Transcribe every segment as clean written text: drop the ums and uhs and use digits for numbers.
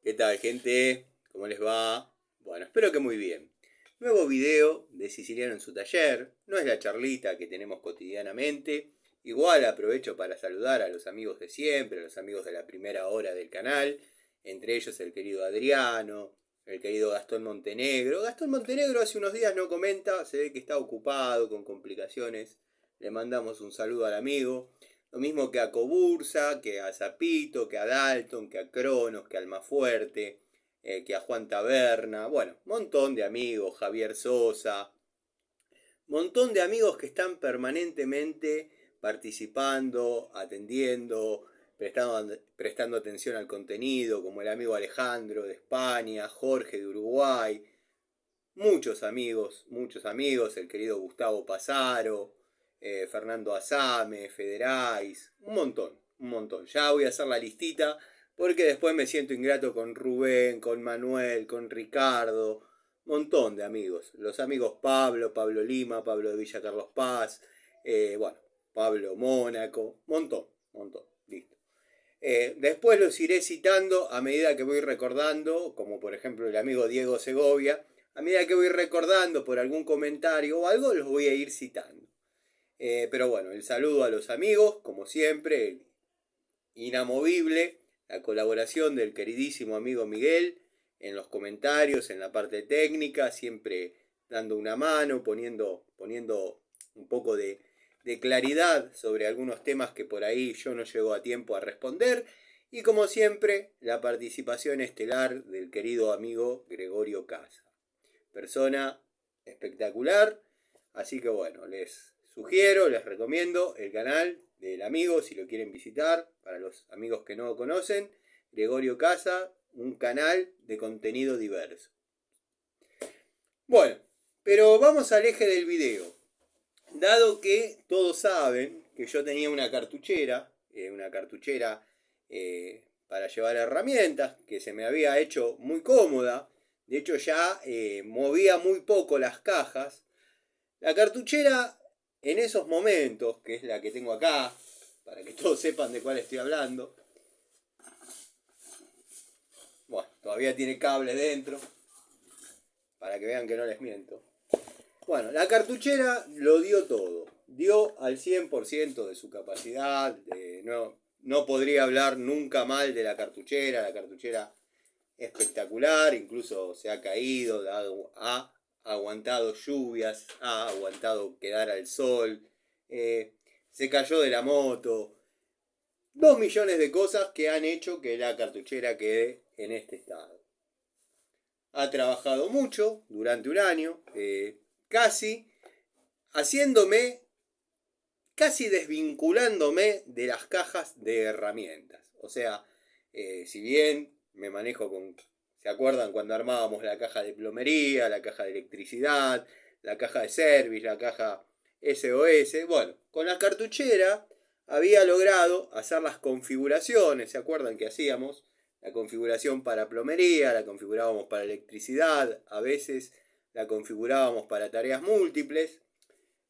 ¿Qué tal, gente? ¿Cómo les va? Bueno, espero que muy bien. Nuevo video de Siciliano en su taller. No es la charlita que tenemos cotidianamente. Igual aprovecho para saludar a los amigos de siempre, a los amigos de la primera hora del canal. Entre ellos el querido Adriano, el querido Gastón Montenegro. Gastón Montenegro hace unos días no comenta, se ve que está ocupado con complicaciones. Le mandamos un saludo al amigo. Lo mismo que a Cobursa, que a Zapito, que a Dalton, que a Cronos, que a Almafuerte, que a Juan Taberna. Bueno, montón de amigos, Javier Sosa. Montón de amigos que están permanentemente participando, atendiendo, prestando atención al contenido, como el amigo Alejandro de España, Jorge de Uruguay. Muchos amigos, el querido Gustavo Pasaro, Fernando Asame, Federais, un montón. Ya voy a hacer la listita porque después me siento ingrato con Rubén, con Manuel, con Ricardo, montón de amigos. Los amigos Pablo Lima, Pablo de Villa Carlos Paz, bueno, Pablo Mónaco, montón, listo. Después los iré citando a medida que voy recordando, como por ejemplo el amigo Diego Segovia. A medida que voy recordando por algún comentario o algo, los voy a ir citando. Pero bueno, el saludo a los amigos, como siempre, inamovible, la colaboración del queridísimo amigo Miguel en los comentarios, en la parte técnica, siempre dando una mano, poniendo un poco de claridad sobre algunos temas que por ahí yo no llego a tiempo a responder. Y como siempre, la participación estelar del querido amigo Gregorio Casa. Persona espectacular. Así que bueno, les sugiero, les recomiendo el canal del amigo si lo quieren visitar. Para los amigos que no lo conocen, Gregorio Casa, un canal de contenido diverso. Bueno, pero vamos al eje del video. Dado que todos saben que yo tenía una cartuchera para llevar herramientas, que se me había hecho muy cómoda. De hecho ya movía muy poco las cajas. La cartuchera en esos momentos, que es la que tengo acá, para que todos sepan de cuál estoy hablando. Bueno, todavía tiene cable dentro, para que vean que no les miento. Bueno, la cartuchera lo dio todo. Dio al 100% de su capacidad. No podría hablar nunca mal de la cartuchera. La cartuchera espectacular. Incluso se ha caído, ha aguantado lluvias, ha aguantado quedar al sol. Se cayó de la moto. 2 millones de cosas que han hecho que la cartuchera quede en este estado. Ha trabajado mucho durante un año. Casi desvinculándome de las cajas de herramientas. O sea, si bien me manejo con, ¿se acuerdan cuando armábamos la caja de plomería, la caja de electricidad, la caja de service, la caja SOS? Bueno, con la cartuchera había logrado hacer las configuraciones, ¿se acuerdan que hacíamos? La configuración para plomería, la configurábamos para electricidad, a veces la configurábamos para tareas múltiples.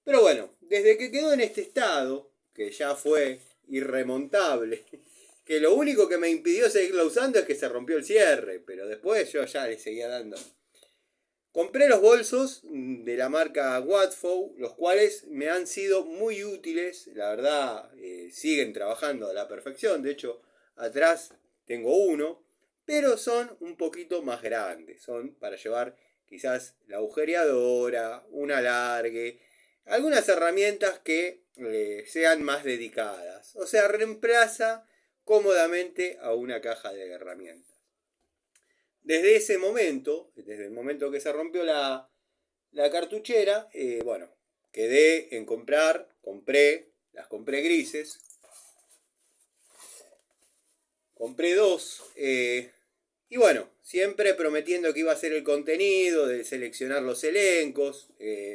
Pero bueno, desde que quedó en este estado, que ya fue irremontable, que lo único que me impidió seguirla usando es que se rompió el cierre, pero después yo ya le seguía dando. Compré los bolsos de la marca Watfow, los cuales me han sido muy útiles, la verdad siguen trabajando a la perfección, de hecho atrás tengo uno, pero son un poquito más grandes, son para llevar quizás la agujereadora, un alargue, algunas herramientas que sean más dedicadas, o sea, reemplaza cómodamente a una caja de herramientas. Desde ese momento, desde el momento que se rompió la cartuchera, bueno, quedé en las compré grises, compré dos, y bueno, siempre prometiendo que iba a ser el contenido, de seleccionar los elencos,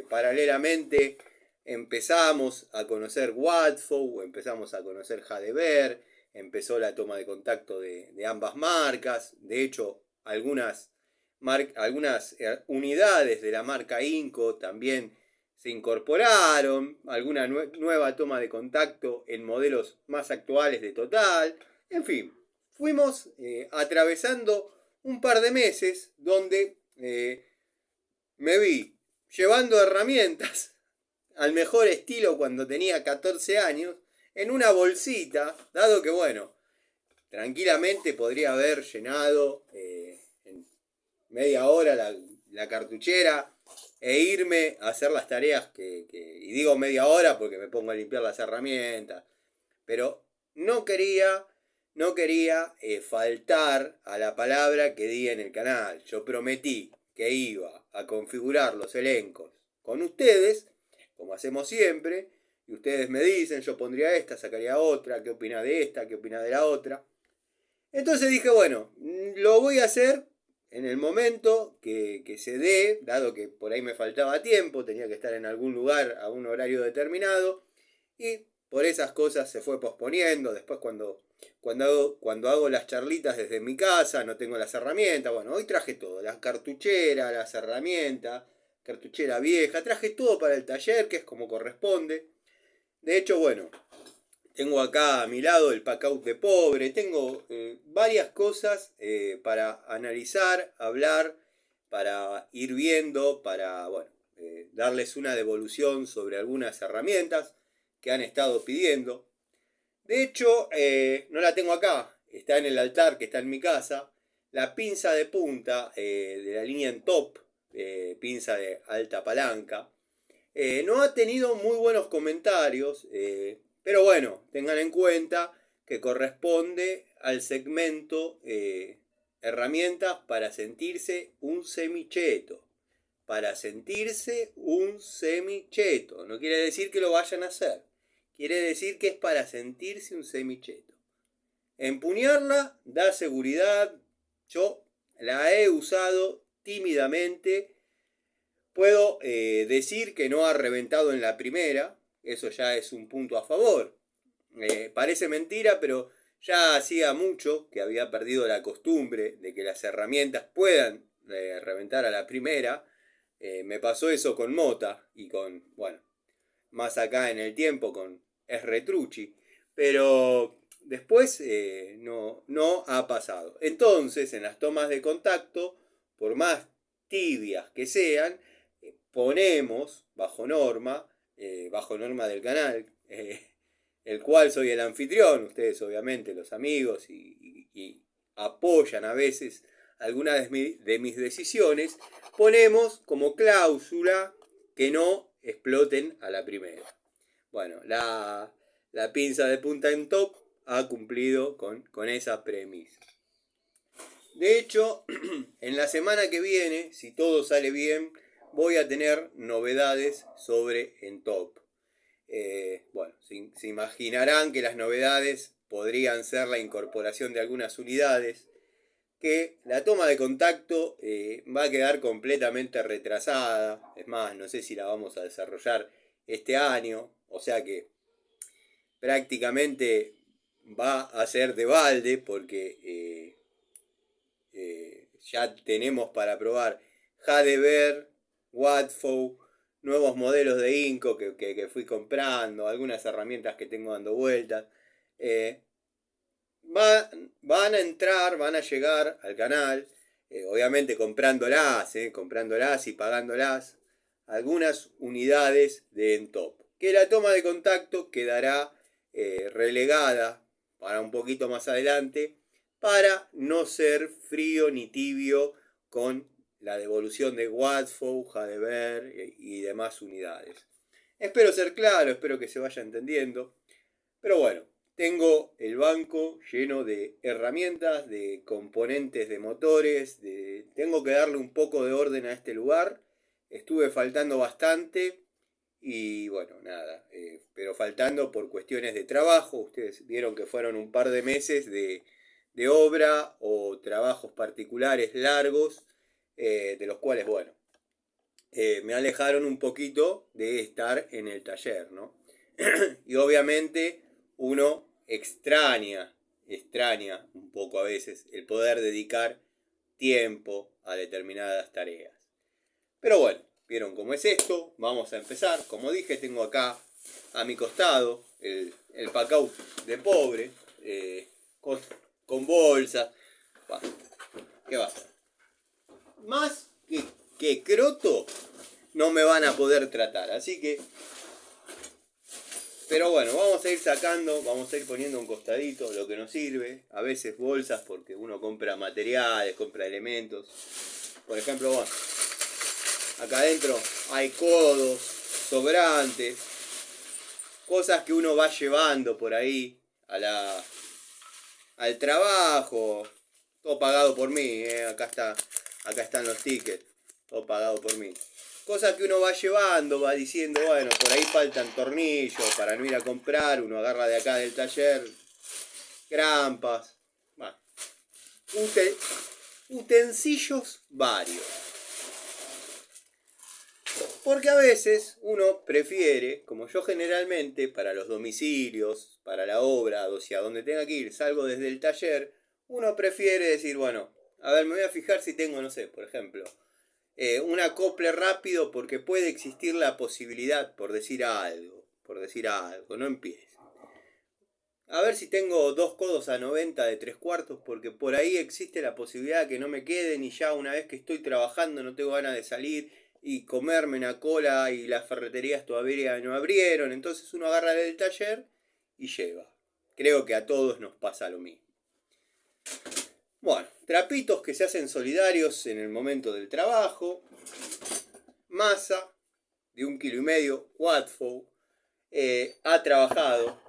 paralelamente empezamos a conocer Watfow, empezamos a conocer Jadever, empezó la toma de contacto de ambas marcas, de hecho algunas unidades de la marca Inco también se incorporaron, alguna nueva toma de contacto en modelos más actuales de Total, en fin, fuimos atravesando un par de meses donde me vi llevando herramientas al mejor estilo cuando tenía 14 años, en una bolsita, dado que, bueno, tranquilamente podría haber llenado en media hora la cartuchera e irme a hacer las tareas y digo media hora porque me pongo a limpiar las herramientas, pero no quería faltar a la palabra que di en el canal. Yo prometí que iba a configurar los elencos con ustedes, como hacemos siempre, y ustedes me dicen, yo pondría esta, sacaría otra, qué opina de esta, qué opina de la otra. Entonces dije, bueno, lo voy a hacer en el momento que se dé, dado que por ahí me faltaba tiempo, tenía que estar en algún lugar a un horario determinado, y por esas cosas se fue posponiendo. Después cuando hago las charlitas desde mi casa, no tengo las herramientas. Bueno, hoy traje todo, las cartucheras, las herramientas, cartuchera vieja, traje todo para el taller, que es como corresponde. De hecho, bueno, tengo acá a mi lado el pack-out de pobre, tengo varias cosas para analizar, hablar, para ir viendo, para, bueno, darles una devolución sobre algunas herramientas que han estado pidiendo. De hecho, no la tengo acá, está en el altar que está en mi casa. La pinza de punta de la línea en top, pinza de alta palanca, no ha tenido muy buenos comentarios, pero bueno, tengan en cuenta que corresponde al segmento herramientas para sentirse un semicheto. Para sentirse un semicheto. No quiere decir que lo vayan a hacer. Quiere decir que es para sentirse un semicheto. Empuñarla da seguridad. Yo la he usado tímidamente. Puedo decir que no ha reventado en la primera. Eso ya es un punto a favor. Parece mentira, pero ya hacía mucho que había perdido la costumbre de que las herramientas puedan reventar a la primera. Me pasó eso con Mota y con, bueno, más acá en el tiempo con Esretrucci, pero después no ha pasado. Entonces, en las tomas de contacto, por más tibias que sean, ponemos bajo norma del canal, el cual soy el anfitrión, ustedes obviamente los amigos y apoyan a veces algunas de mis decisiones, ponemos como cláusula que no exploten a la primera. Bueno, la pinza de punta en top ha cumplido con esa premisa. De hecho, en la semana que viene, si todo sale bien, voy a tener novedades sobre Entop. Bueno, se imaginarán que las novedades podrían ser la incorporación de algunas unidades, que la toma de contacto va a quedar completamente retrasada. Es más, no sé si la vamos a desarrollar este año, o sea que prácticamente va a ser de balde porque ya tenemos para probar Hadever, Watfow, nuevos modelos de Inco que fui comprando, algunas herramientas que tengo dando vueltas. Van a entrar, van a llegar al canal, obviamente comprándolas y pagándolas, algunas unidades de Entop, que la toma de contacto quedará relegada para un poquito más adelante, para no ser frío ni tibio con la devolución de Watfow, Hadever y demás unidades. Espero ser claro, espero que se vaya entendiendo, pero bueno, tengo el banco lleno de herramientas, de componentes de motores, tengo que darle un poco de orden a este lugar. Estuve faltando bastante y bueno, nada, pero faltando por cuestiones de trabajo. Ustedes vieron que fueron un par de meses de obra o trabajos particulares largos, de los cuales, bueno, me alejaron un poquito de estar en el taller, ¿no? Y obviamente uno extraña un poco a veces el poder dedicar tiempo a determinadas tareas. Pero bueno, vieron cómo es esto, vamos a empezar. Como dije, tengo acá a mi costado el pack-out de pobre, con bolsas. Bueno, ¿Qué va a ser? Más que croto no me van a poder tratar. Así que... Pero bueno, vamos a ir sacando, vamos a ir poniendo un costadito lo que nos sirve. A veces bolsas porque uno compra materiales, compra elementos. Por ejemplo, bueno, acá adentro hay codos, sobrantes, cosas que uno va llevando por ahí al trabajo. Todo pagado por mí, acá están los tickets, todo pagado por mí. Cosas que uno va llevando, va diciendo, bueno, por ahí faltan tornillos para no ir a comprar, uno agarra de acá del taller, grampas, bueno, utensilios varios. Porque a veces uno prefiere, como yo generalmente, para los domicilios, para la obra, o sea, donde tenga que ir, salgo desde el taller, uno prefiere decir, bueno, a ver, me voy a fijar si tengo, no sé, por ejemplo, un acople rápido porque puede existir la posibilidad, por decir algo, no empiece. A ver si tengo 2 codos a 90 de 3/4, porque por ahí existe la posibilidad que no me queden y ya una vez que estoy trabajando no tengo ganas de salir y comerme una cola y las ferreterías todavía no abrieron. Entonces uno agarra del taller y lleva. Creo que a todos nos pasa lo mismo. Bueno, trapitos que se hacen solidarios en el momento del trabajo. Masa de 1,5 kilos, Watfow. Ha trabajado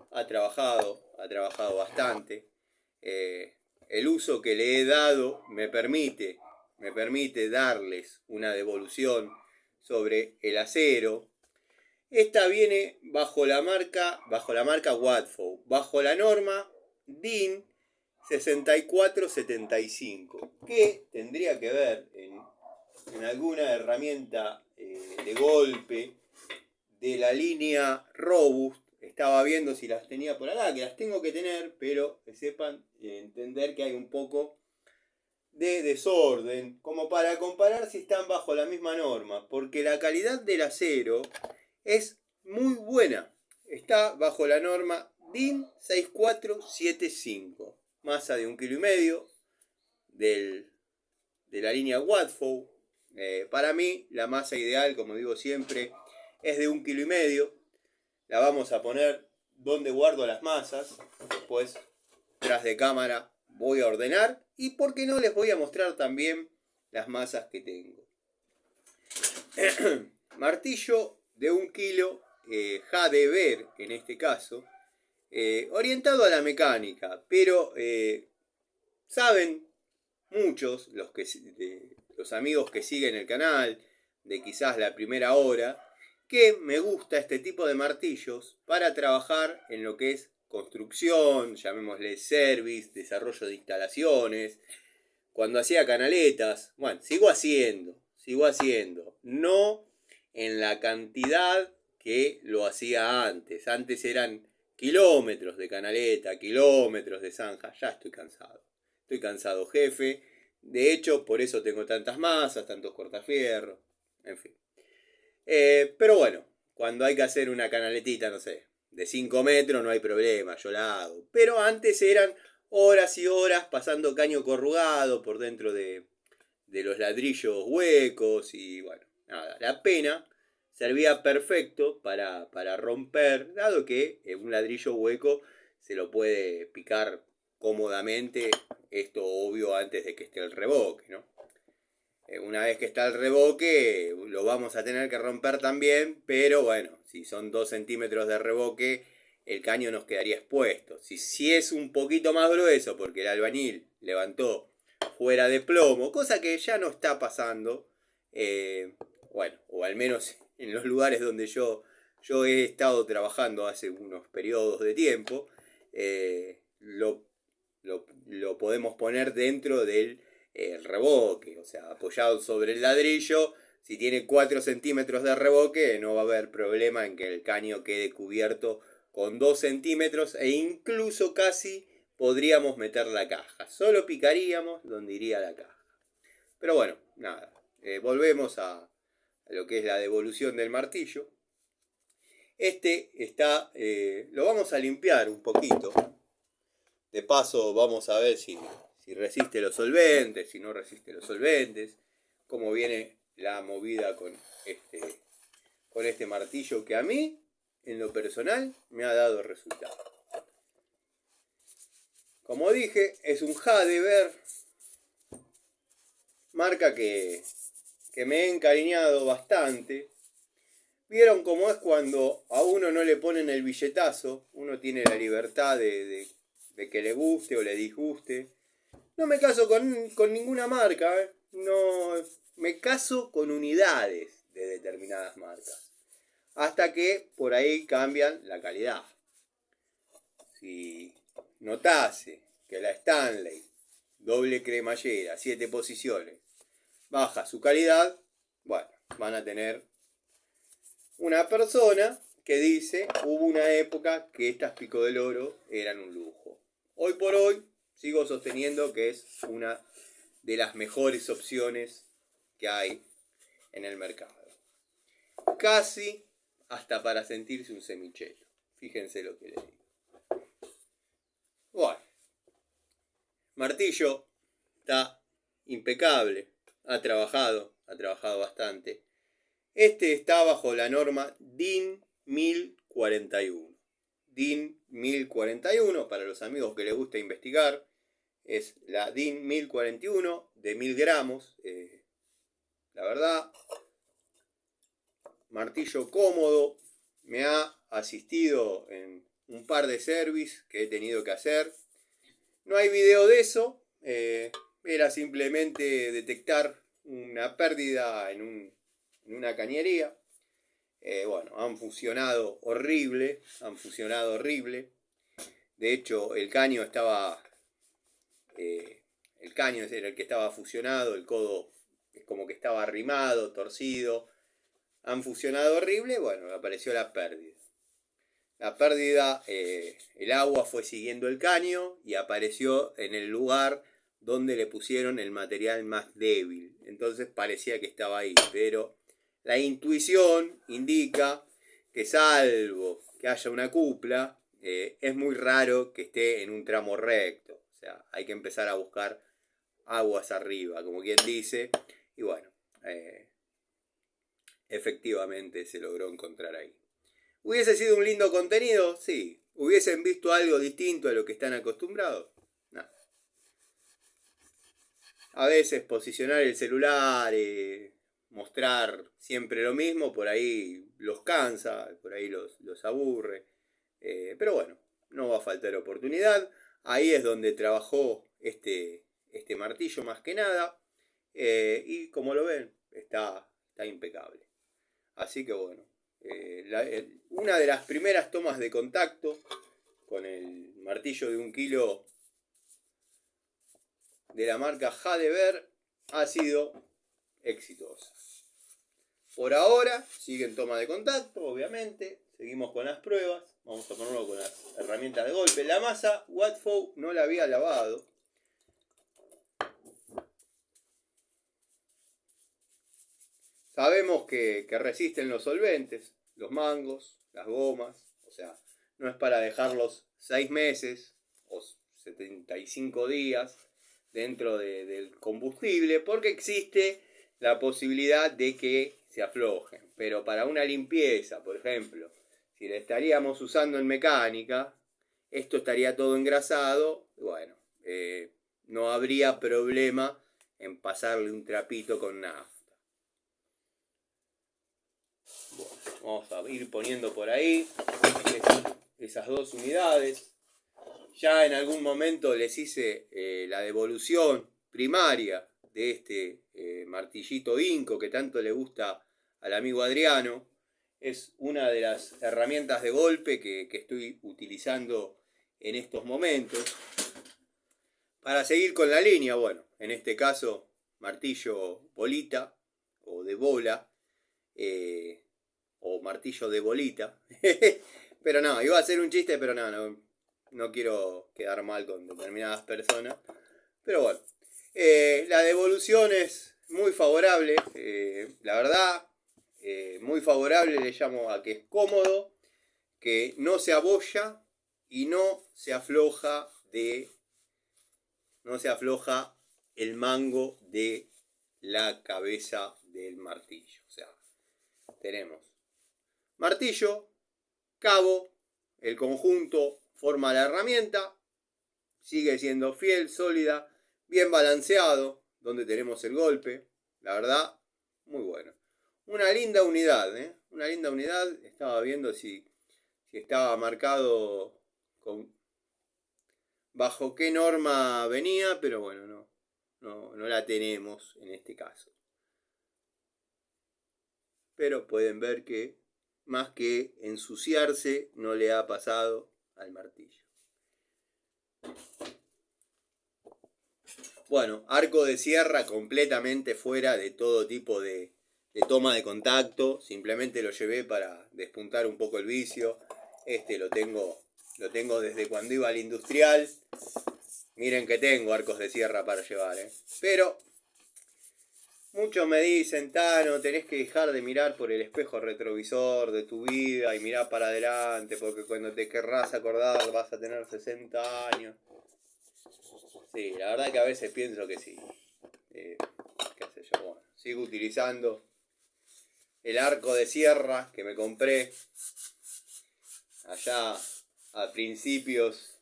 bastante. El uso que le he dado me permite darles una devolución sobre el acero. Esta viene bajo la marca Watfow, bajo la norma DIN 6475, que tendría que ver en alguna herramienta de golpe de la línea Robust. Estaba viendo si las tenía por acá, que las tengo que tener, pero que sepan entender que hay un poco de desorden, como para comparar si están bajo la misma norma, porque la calidad del acero es muy buena. Está bajo la norma DIN 6475, masa de 1,5 kilos, de la línea Watfow. Para mí, la masa ideal, como digo siempre, es de 1,5 kilos. La vamos a poner donde guardo las masas. Después, tras de cámara, voy a ordenar. Y por qué no, les voy a mostrar también las masas que tengo. Martillo de 1 kilo, Hadever en este caso. Orientado a la mecánica. Pero saben muchos, los amigos que siguen el canal, de quizás la primera hora, que me gusta este tipo de martillos para trabajar en lo que es construcción, llamémosle service, desarrollo de instalaciones. Cuando hacía canaletas, bueno, sigo haciendo, no en la cantidad que lo hacía antes. Antes eran kilómetros de canaleta, kilómetros de zanja. Ya estoy cansado, jefe. De hecho, por eso tengo tantas masas, tantos cortafierros, en fin. Pero bueno, cuando hay que hacer una canaletita, no sé, de 5 metros no hay problema, yo la hago. Pero antes eran horas y horas pasando caño corrugado por dentro de los ladrillos huecos y bueno, nada, la pena servía perfecto para romper, dado que un ladrillo hueco se lo puede picar cómodamente, esto obvio antes de que esté el reboque, ¿no? Una vez que está el reboque, lo vamos a tener que romper también, pero bueno, si son 2 centímetros de reboque, el caño nos quedaría expuesto. Si es un poquito más grueso, porque el albañil levantó fuera de plomo, cosa que ya no está pasando, bueno, o al menos en los lugares donde yo he estado trabajando hace unos periodos de tiempo, lo podemos poner dentro del reboque, o sea, apoyado sobre el ladrillo. Si tiene 4 centímetros de reboque, no va a haber problema en que el caño quede cubierto con 2 centímetros e incluso casi podríamos meter la caja. Solo picaríamos donde iría la caja. Pero bueno, nada. Volvemos a lo que es la devolución del martillo. Este está, lo vamos a limpiar un poquito. De paso vamos a ver si si resiste los solventes, si no resiste los solventes, cómo viene la movida con este martillo que a mí, en lo personal, me ha dado resultado. Como dije, es un Hadeber, marca que me he encariñado bastante. Vieron cómo es cuando a uno no le ponen el billetazo, uno tiene la libertad de que le guste o le disguste. No me caso con ninguna marca, ¿eh? No, me caso con unidades de determinadas marcas. Hasta que por ahí cambian la calidad. Si notase que la Stanley, doble cremallera, 7 posiciones, baja su calidad, bueno, van a tener una persona que dice, hubo una época que estas Pico del Oro eran un lujo. Hoy por hoy sigo sosteniendo que es una de las mejores opciones que hay en el mercado. Casi hasta para sentirse un semicheto. Fíjense lo que les digo. Bueno, martillo está impecable, ha trabajado bastante. Este está bajo la norma DIN 1041. DIN 1041, para los amigos que les gusta investigar, es la DIN 1041 de 1000 gramos. La verdad, martillo cómodo, me ha asistido en un par de service que he tenido que hacer. No hay video de eso, era simplemente detectar una pérdida en una cañería. Bueno, han funcionado horrible. De hecho, el caño estaba... el caño era el que estaba fusionado, el codo es como que estaba arrimado, torcido. Han fusionado horrible, bueno, apareció la pérdida. La pérdida, el agua fue siguiendo el caño y apareció en el lugar donde le pusieron el material más débil. Entonces parecía que estaba ahí, pero la intuición indica que salvo que haya una cupla, es muy raro que esté en un tramo recto. O sea, hay que empezar a buscar aguas arriba, como quien dice. Y bueno, efectivamente se logró encontrar ahí. ¿Hubiese sido un lindo contenido? Sí. ¿Hubiesen visto algo distinto a lo que están acostumbrados? No. A veces posicionar el celular, mostrar siempre lo mismo, por ahí los cansa, por ahí los aburre. Pero bueno, no va a faltar oportunidad. Ahí es donde trabajó este martillo más que nada. Y como lo ven, está impecable. Así que bueno, una de las primeras tomas de contacto con el martillo de 1 kilo de la marca Hadeber ha sido exitosa. Por ahora siguen toma de contacto, obviamente. Seguimos con las pruebas. Vamos a ponerlo con las herramientas de golpe. La masa Watfow no la había lavado. Sabemos que resisten los solventes, los mangos, las gomas. O sea, no es para dejarlos 6 meses o 75 días dentro del combustible, porque existe la posibilidad de que se aflojen. Pero para una limpieza, por ejemplo, si le estaríamos usando en mecánica, esto estaría todo engrasado. Bueno, no habría problema en pasarle un trapito con nafta. Bueno, vamos a ir poniendo por ahí esas 2 unidades. Ya en algún momento les hice la devolución primaria de este martillito Inco que tanto le gusta al amigo Adriano. Es una de las herramientas de golpe que estoy utilizando en estos momentos. Para seguir con la línea, bueno, en este caso martillo bolita o de bola, o martillo de bolita. Pero no, iba a ser un chiste, pero no quiero quedar mal con determinadas personas. Pero bueno, la devolución es muy favorable, la verdad, muy favorable. Le llamo a que es cómodo, que no se abolla y no se afloja de no se afloja el mango de la cabeza del martillo. O sea, tenemos martillo, cabo, el conjunto forma la herramienta, sigue siendo fiel, sólida, bien balanceado, donde tenemos el golpe, la verdad, muy bueno. Una linda unidad, ¿eh? Una linda unidad, estaba viendo si estaba marcado bajo qué norma venía, pero bueno, no la tenemos en este caso. Pero pueden ver que más que ensuciarse no le ha pasado al martillo. Bueno, arco de sierra completamente fuera de todo tipo de toma de contacto. Simplemente lo llevé para despuntar un poco el vicio. Este lo tengo desde cuando iba al industrial. Miren que tengo arcos de sierra para llevar, Pero muchos me dicen, Tano, tenés que dejar de mirar por el espejo retrovisor de tu vida y mirar para adelante, porque cuando te querrás acordar vas a tener 60 años. Sí, la verdad que a veces pienso que sí. Qué sé yo, bueno, sigo utilizando el arco de sierra que me compré allá a principios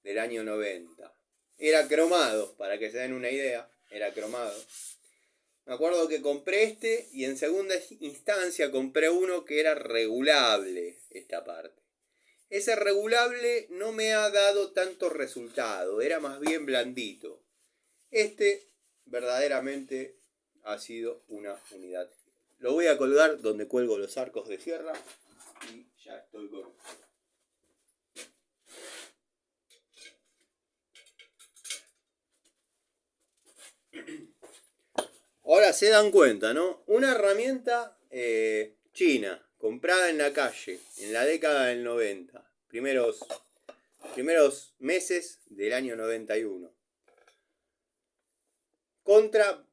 del año 90. Era cromado, para que se den una idea, era cromado. Me acuerdo que compré este y en segunda instancia compré uno que era regulable, esta parte. Ese regulable no me ha dado tanto resultado, era más bien blandito. Este verdaderamente ha sido una unidad. Lo voy a colgar donde cuelgo los arcos de sierra y ya estoy con... Ahora se dan cuenta, ¿no? Una herramienta china, comprada en la calle, en la década del 90. Primeros meses del año 91.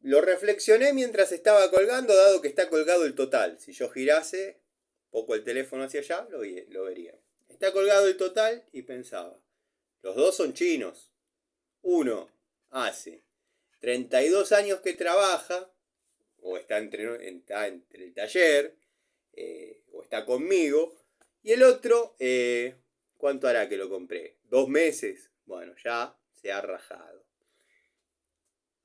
Lo reflexioné mientras estaba colgando, dado que está colgado el total. Si yo girase poco el teléfono hacia allá, lo vería. Está colgado el total y pensaba, los dos son chinos. Uno hace 32 años que trabaja, o está entre el taller, o está conmigo, y el otro, ¿cuánto hará que lo compré? 2 meses. Bueno, ya se ha rajado.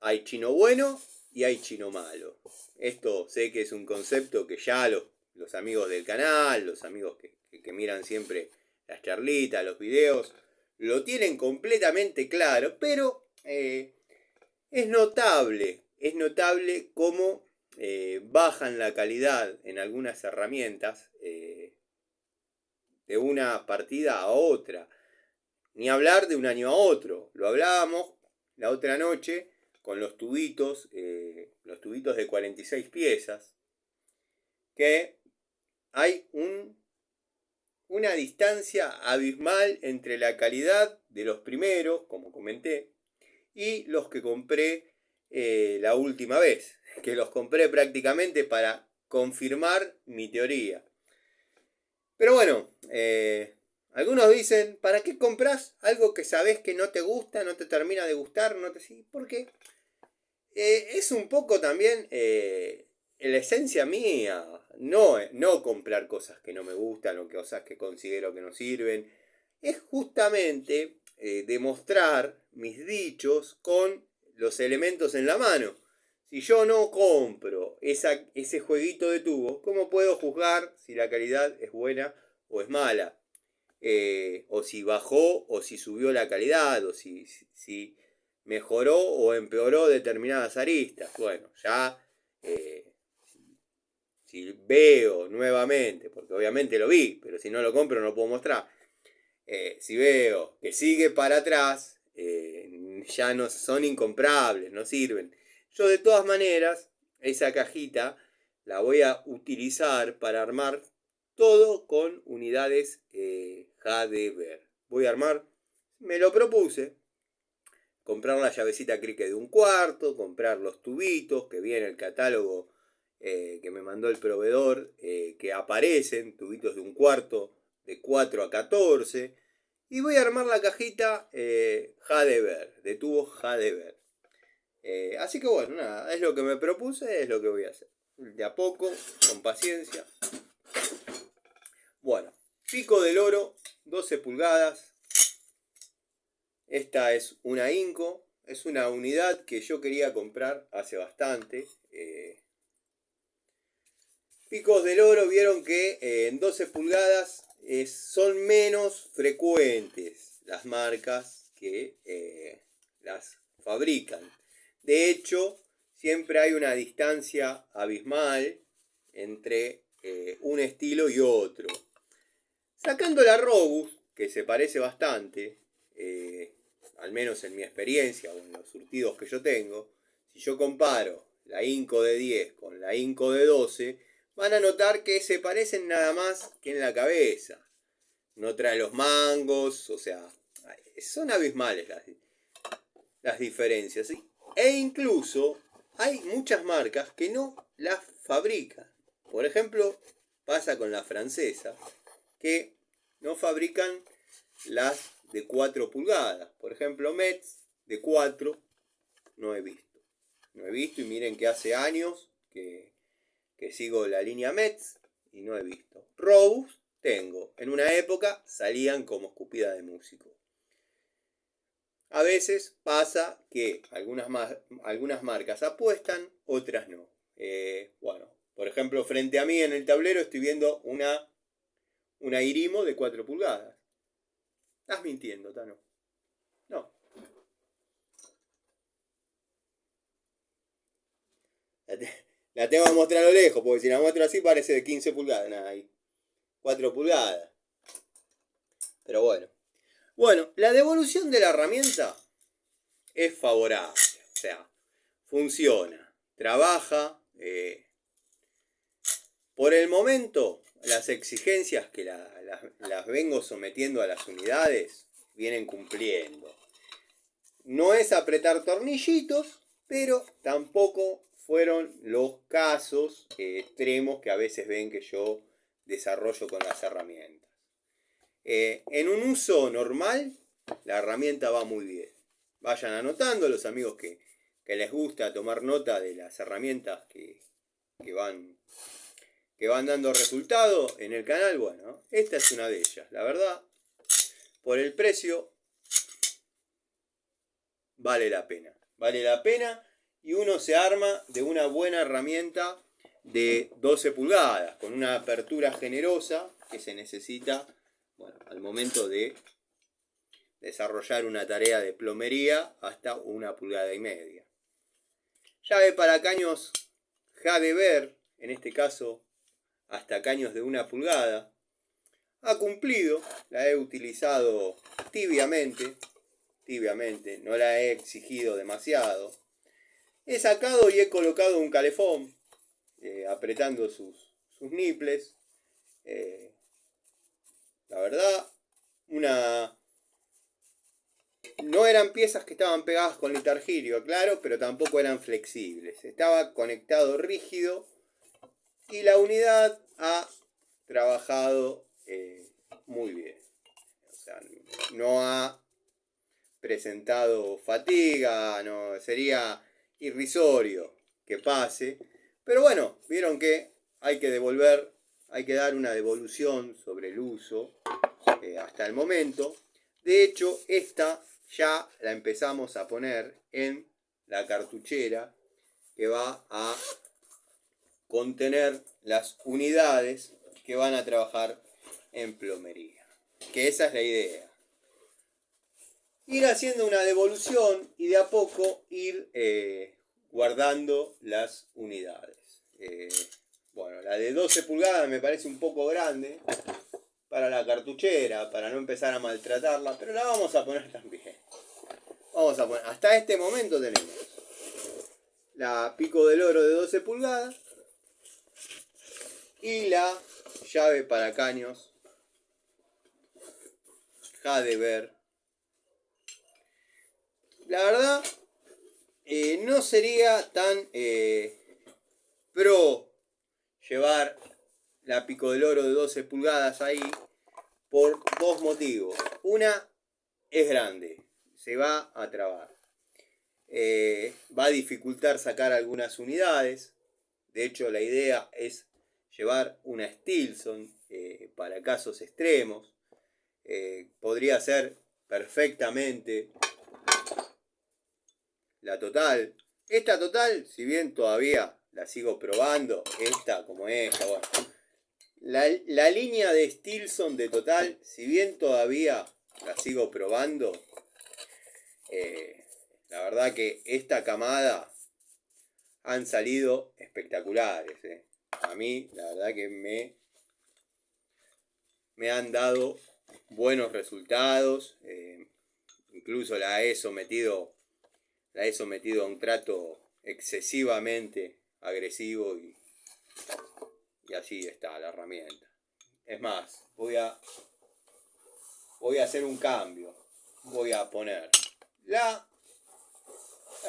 Hay chino bueno y hay chino malo. Esto sé que es un concepto que ya los amigos del canal, los amigos que miran siempre las charlitas, los videos, lo tienen completamente claro, pero es notable cómo bajan la calidad en algunas herramientas de una partida a otra. Ni hablar de un año a otro. Lo hablábamos la otra noche con los tubitos de 46 piezas, que hay una distancia abismal entre la calidad de los primeros, como comenté, y los que compré la última vez, que los compré prácticamente para confirmar mi teoría. Pero bueno, algunos dicen, ¿para qué compras algo que sabes que no te gusta, no te termina de gustar? Sí, porque es un poco también la esencia mía, no comprar cosas que no me gustan o cosas que considero que no sirven. Es justamente demostrar mis dichos con los elementos en la mano. Si yo no compro ese jueguito de tubos, ¿cómo puedo juzgar si la calidad es buena o es mala? O si bajó o si subió la calidad, o si mejoró o empeoró determinadas aristas. Bueno, ya si veo nuevamente, porque obviamente lo vi, pero si no lo compro no lo puedo mostrar. Si veo que sigue para atrás, ya no son incomprables, no sirven. Yo de todas maneras, esa cajita la voy a utilizar para armar todo con unidades HDBer. Voy a armar, me lo propuse, comprar la llavecita Cricket de 1/4, comprar los tubitos, que viene el catálogo que me mandó el proveedor, que aparecen, tubitos de 1/4, de 4 a 14, Y voy a armar la cajita Hadever, de tubos Hadever. Así que bueno, nada, es lo que me propuse, es lo que voy a hacer. De a poco, con paciencia. Bueno, pico del oro, 12 pulgadas. Esta es una Inco, es una unidad que yo quería comprar hace bastante. Picos del oro, vieron que en 12 pulgadas son menos frecuentes las marcas que las fabrican. De hecho, siempre hay una distancia abismal entre un estilo y otro. Sacando la Robust, que se parece bastante, al menos en mi experiencia o en los surtidos que yo tengo, si yo comparo la Inco de 10 con la Inco de 12, van a notar que se parecen nada más que en la cabeza. No trae los mangos, o sea, son abismales las diferencias. ¿Sí? E incluso hay muchas marcas que no las fabrican. Por ejemplo, pasa con la francesa, que no fabrican las de 4 pulgadas. Por ejemplo, Metz de 4 no he visto. No he visto y miren que hace años que sigo la línea Metz y no he visto. Robust tengo. En una época salían como escupida de músico. A veces pasa que algunas marcas apuestan, otras no. Bueno, por ejemplo, frente a mí en el tablero estoy viendo una Irimo de 4 pulgadas. Estás mintiendo, Tano. No. La tengo que mostrar a lo lejos, porque si la muestro así parece de 15 pulgadas. Nada, ahí. 4 pulgadas. Pero bueno. Bueno, la devolución de la herramienta es favorable. O sea, funciona. Trabaja. Por el momento, las exigencias que las vengo sometiendo a las unidades vienen cumpliendo. No es apretar tornillitos, pero tampoco fueron los casos extremos que a veces ven que yo desarrollo con las herramientas. En un uso normal, la herramienta va muy bien. Vayan anotando los amigos que les gusta tomar nota de las herramientas que van dando resultado en el canal. Bueno, esta es una de ellas. La verdad, por el precio, vale la pena. Vale la pena y uno se arma de una buena herramienta de 12 pulgadas, con una apertura generosa que se necesita, bueno, al momento de desarrollar una tarea de plomería hasta 1,5 pulgadas. Llave para caños Hadever, en este caso hasta caños de 1 pulgada. Ha cumplido, la he utilizado tibiamente, no la he exigido demasiado. He sacado y he colocado un calefón, apretando sus niples. La verdad, no eran piezas que estaban pegadas con litargirio, claro, pero tampoco eran flexibles. Estaba conectado rígido y la unidad ha trabajado muy bien. O sea, no ha presentado fatiga, no sería irrisorio que pase. Pero bueno, vieron que hay que devolver, hay que dar una devolución sobre el uso hasta el momento. De hecho, esta ya la empezamos a poner en la cartuchera que va a contener las unidades que van a trabajar en plomería. Que esa es la idea. Ir haciendo una devolución y de a poco ir guardando las unidades. Bueno, la de 12 pulgadas me parece un poco grande para la cartuchera, para no empezar a maltratarla, pero la vamos a poner también. Vamos a poner, hasta este momento tenemos la pico del oro de 12 pulgadas y la llave para caños Hadever. La verdad, no sería tan pro llevar la pico del oro de 12 pulgadas ahí por dos motivos. Una es grande, se va a trabar. Va a dificultar sacar algunas unidades. De hecho, la idea es llevar una Stilson para casos extremos. Podría ser perfectamente la total. Esta total, si bien todavía la sigo probando, esta como esta, bueno. La línea de Stilson de total, si bien todavía la sigo probando, la verdad que esta camada han salido espectaculares. A mí, la verdad que me han dado buenos resultados. Incluso la he sometido a un trato excesivamente agresivo y así está la herramienta. Es más, voy a hacer un cambio. Voy a poner la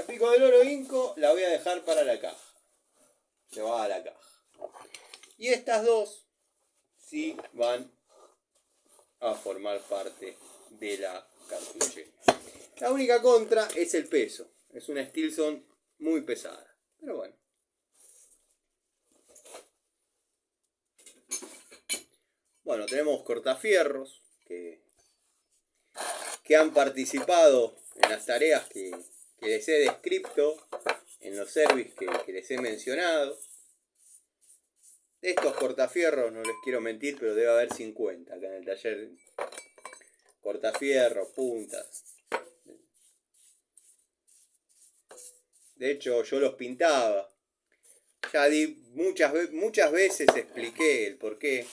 pico del oro Inco, la voy a dejar para la caja. Se va a la caja. Y estas dos sí van a formar parte de la cartuchera. La única contra es el peso. Es una Stilson muy pesada. Pero bueno. Bueno, tenemos cortafierros que han participado en las tareas que les he descrito, en los service que les he mencionado. De estos cortafierros, no les quiero mentir, pero debe haber 50 acá en el taller. Cortafierros, puntas. De hecho, yo los pintaba. Ya muchas veces expliqué el porqué.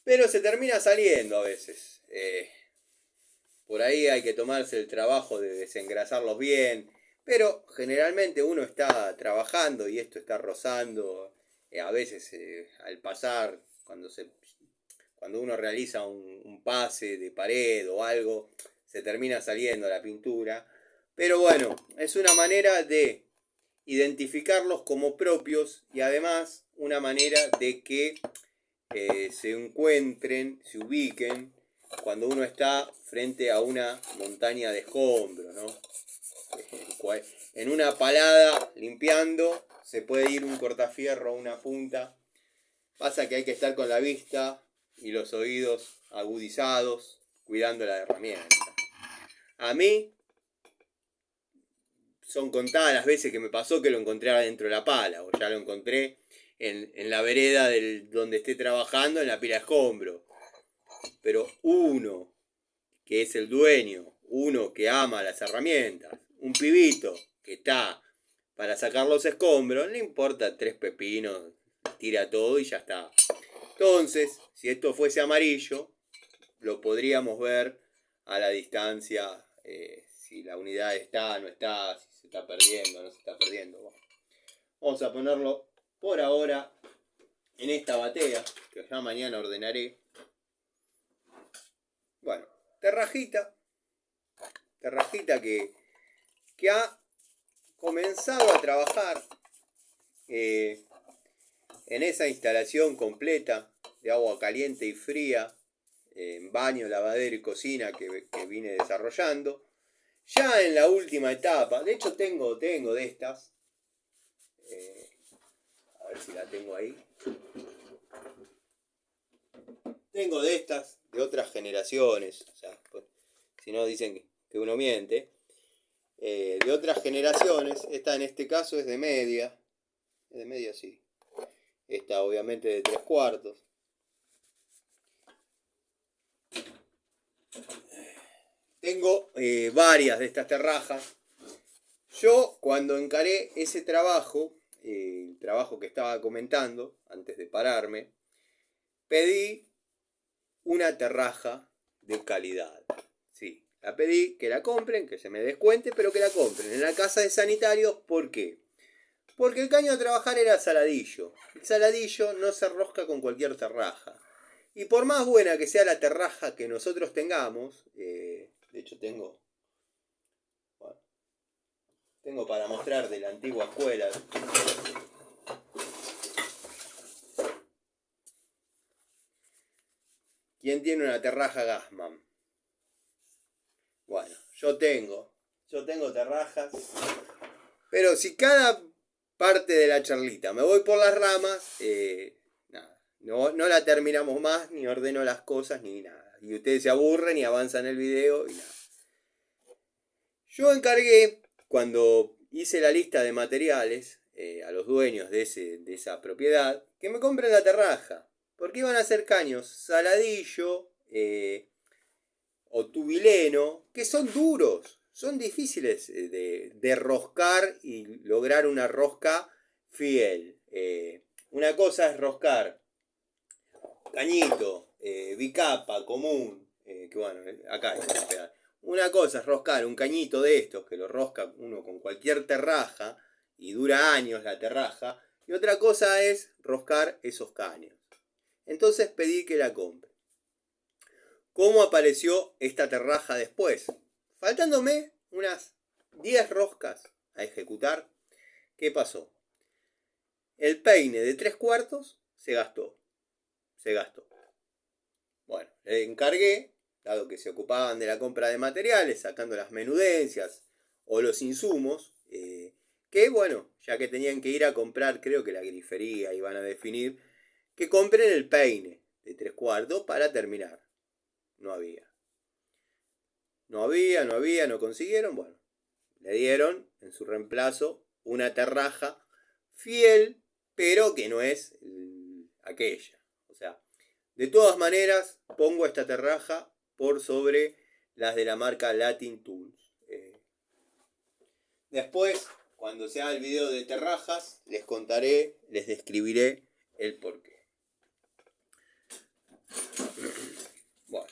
Pero se termina saliendo a veces. Por ahí hay que tomarse el trabajo de desengrasarlos bien. Pero generalmente uno está trabajando y esto está rozando. A veces al pasar, cuando uno realiza un pase de pared o algo, se termina saliendo la pintura. Pero bueno, es una manera de identificarlos como propios y además una manera de que se encuentren, se ubiquen cuando uno está frente a una montaña de escombros, ¿no? En una palada limpiando se puede ir un cortafierro a una punta. Pasa que hay que estar con la vista y los oídos agudizados, cuidando la herramienta. A mí son contadas las veces que me pasó que lo encontré adentro de la pala, o ya lo encontré en la vereda donde esté trabajando, en la pila de escombros. Pero uno que es el dueño, uno que ama las herramientas, un pibito que está para sacar los escombros, no importa 3 pepinos, tira todo y ya está. Entonces, si esto fuese amarillo, lo podríamos ver a la distancia, si la unidad está, no está, si se está perdiendo, no se está perdiendo. Bueno, vamos a ponerlo por ahora en esta batea, que ya mañana ordenaré. Bueno, terrajita que ha comenzado a trabajar en esa instalación completa de agua caliente y fría, en baño, lavadero y cocina que vine desarrollando. Ya en la última etapa, de hecho tengo de estas, a ver si la tengo ahí. Tengo de estas, de otras generaciones, o sea, pues, si no dicen que uno miente, de otras generaciones. Esta en este caso es de media sí. Esta obviamente de 3/4. Tengo varias de estas terrajas. Yo cuando encaré ese trabajo, el trabajo que estaba comentando antes de pararme, pedí una terraja de calidad. Sí, la pedí que la compren, que se me descuente, pero que la compren en la casa de sanitarios. ¿Por qué? Porque el caño a trabajar era saladillo. El saladillo no se rosca con cualquier terraja. Y por más buena que sea la terraja que nosotros tengamos, de hecho tengo para mostrar de la antigua escuela. ¿Quién tiene una Terraja Gassman? Bueno, yo tengo terrajas. Pero si cada parte de la charlita me voy por las ramas, nada, no la terminamos más, ni ordeno las cosas, ni nada. Y ustedes se aburren y avanzan el video y nada. Yo encargué, cuando hice la lista de materiales, a los dueños de esa propiedad, que me compren la terraja. Porque iban a hacer caños saladillo o tubileno, que son duros, son difíciles de roscar y lograr una rosca fiel. Una cosa es roscar cañito, bicapa, común, que bueno, acá está. Una cosa es roscar un cañito de estos, que lo rosca uno con cualquier terraja y dura años la terraja, y otra cosa es roscar esos caños. Entonces pedí que la compre. ¿Cómo apareció esta terraja después? Faltándome unas 10 roscas a ejecutar, ¿qué pasó? El peine de 3/4 se gastó. Bueno, le encargué, dado que se ocupaban de la compra de materiales, sacando las menudencias o los insumos, que bueno, ya que tenían que ir a comprar, creo que la grifería iban a definir, que compren el peine de 3/4 para terminar. No consiguieron. Bueno, le dieron en su reemplazo una terraja fiel, pero que no es aquella. O sea, de todas maneras, pongo esta terraja por sobre las de la marca Latin Tools. Después, cuando se haga el video de terrajas, les describiré el porqué. Bueno.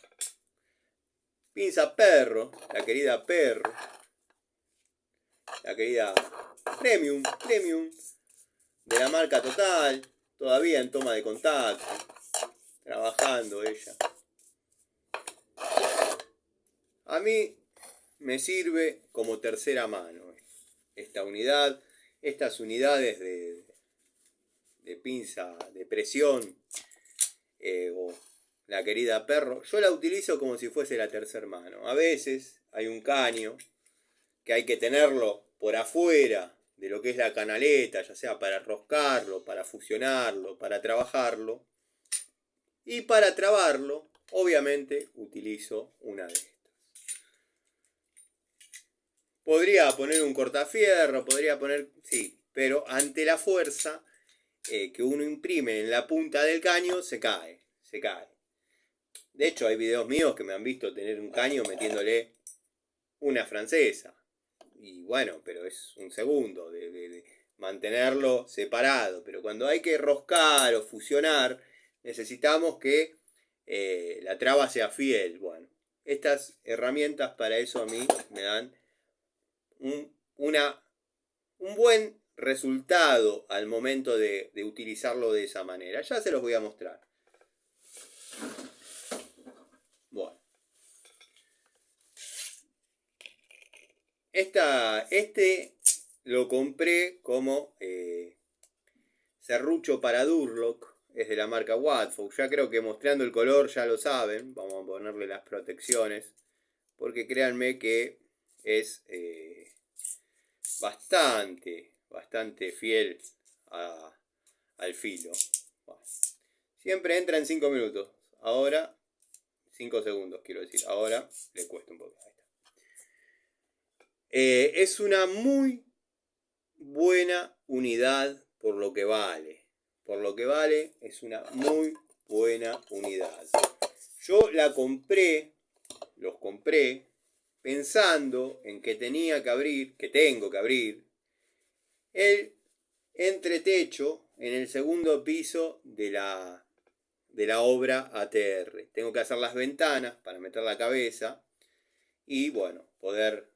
Pinza Perro, la querida Premium, de la marca Total, todavía en toma de contacto, trabajando ella. A mí me sirve como tercera mano esta unidad, estas unidades de pinza de presión, o la querida Perro, yo la utilizo como si fuese la tercera mano. A veces hay un caño que hay que tenerlo por afuera de lo que es la canaleta, ya sea para roscarlo, para fusionarlo, para trabajarlo. Y para trabarlo, obviamente, utilizo una de estas. Podría poner un cortafierro, sí, pero ante la fuerza que uno imprime en la punta del caño, se cae. De hecho, hay videos míos que me han visto tener un caño metiéndole una francesa. Y bueno, pero es un segundo de mantenerlo separado. Pero cuando hay que roscar o fusionar, necesitamos que la traba sea fiel. Bueno, estas herramientas para eso a mí me dan un buen resultado al momento de utilizarlo de esa manera. Ya se los voy a mostrar. Bueno. Este lo compré como serrucho para Durlock. Es de la marca Watford. Ya creo que mostrando el color ya lo saben. Vamos a ponerle las protecciones. Porque créanme que es bastante fiel al filo. Bueno. Siempre entra en 5 minutos. Ahora, 5 segundos quiero decir. Ahora le cuesta un poco. Ahí está. Es una muy buena unidad por lo que vale. Es una muy buena unidad. Yo los compré pensando en que tengo que abrir el entretecho en el segundo piso de la obra ATR. Tengo que hacer las ventanas para meter la cabeza y bueno, poder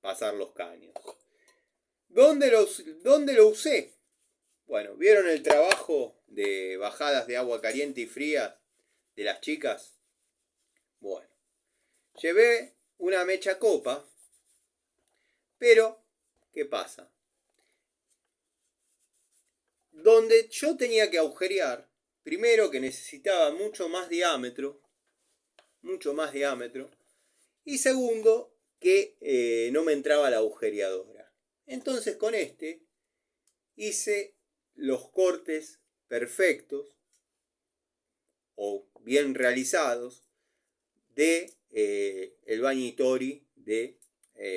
pasar los caños. ¿Dónde lo usé? Bueno, ¿vieron el trabajo de bajadas de agua caliente y fría de las chicas? Bueno, llevé una mecha copa, pero ¿qué pasa? Donde yo tenía que agujerear, primero que necesitaba mucho más diámetro, y segundo que no me entraba la agujereadora. Entonces con este hice los cortes perfectos o bien realizados de el Bagnitori de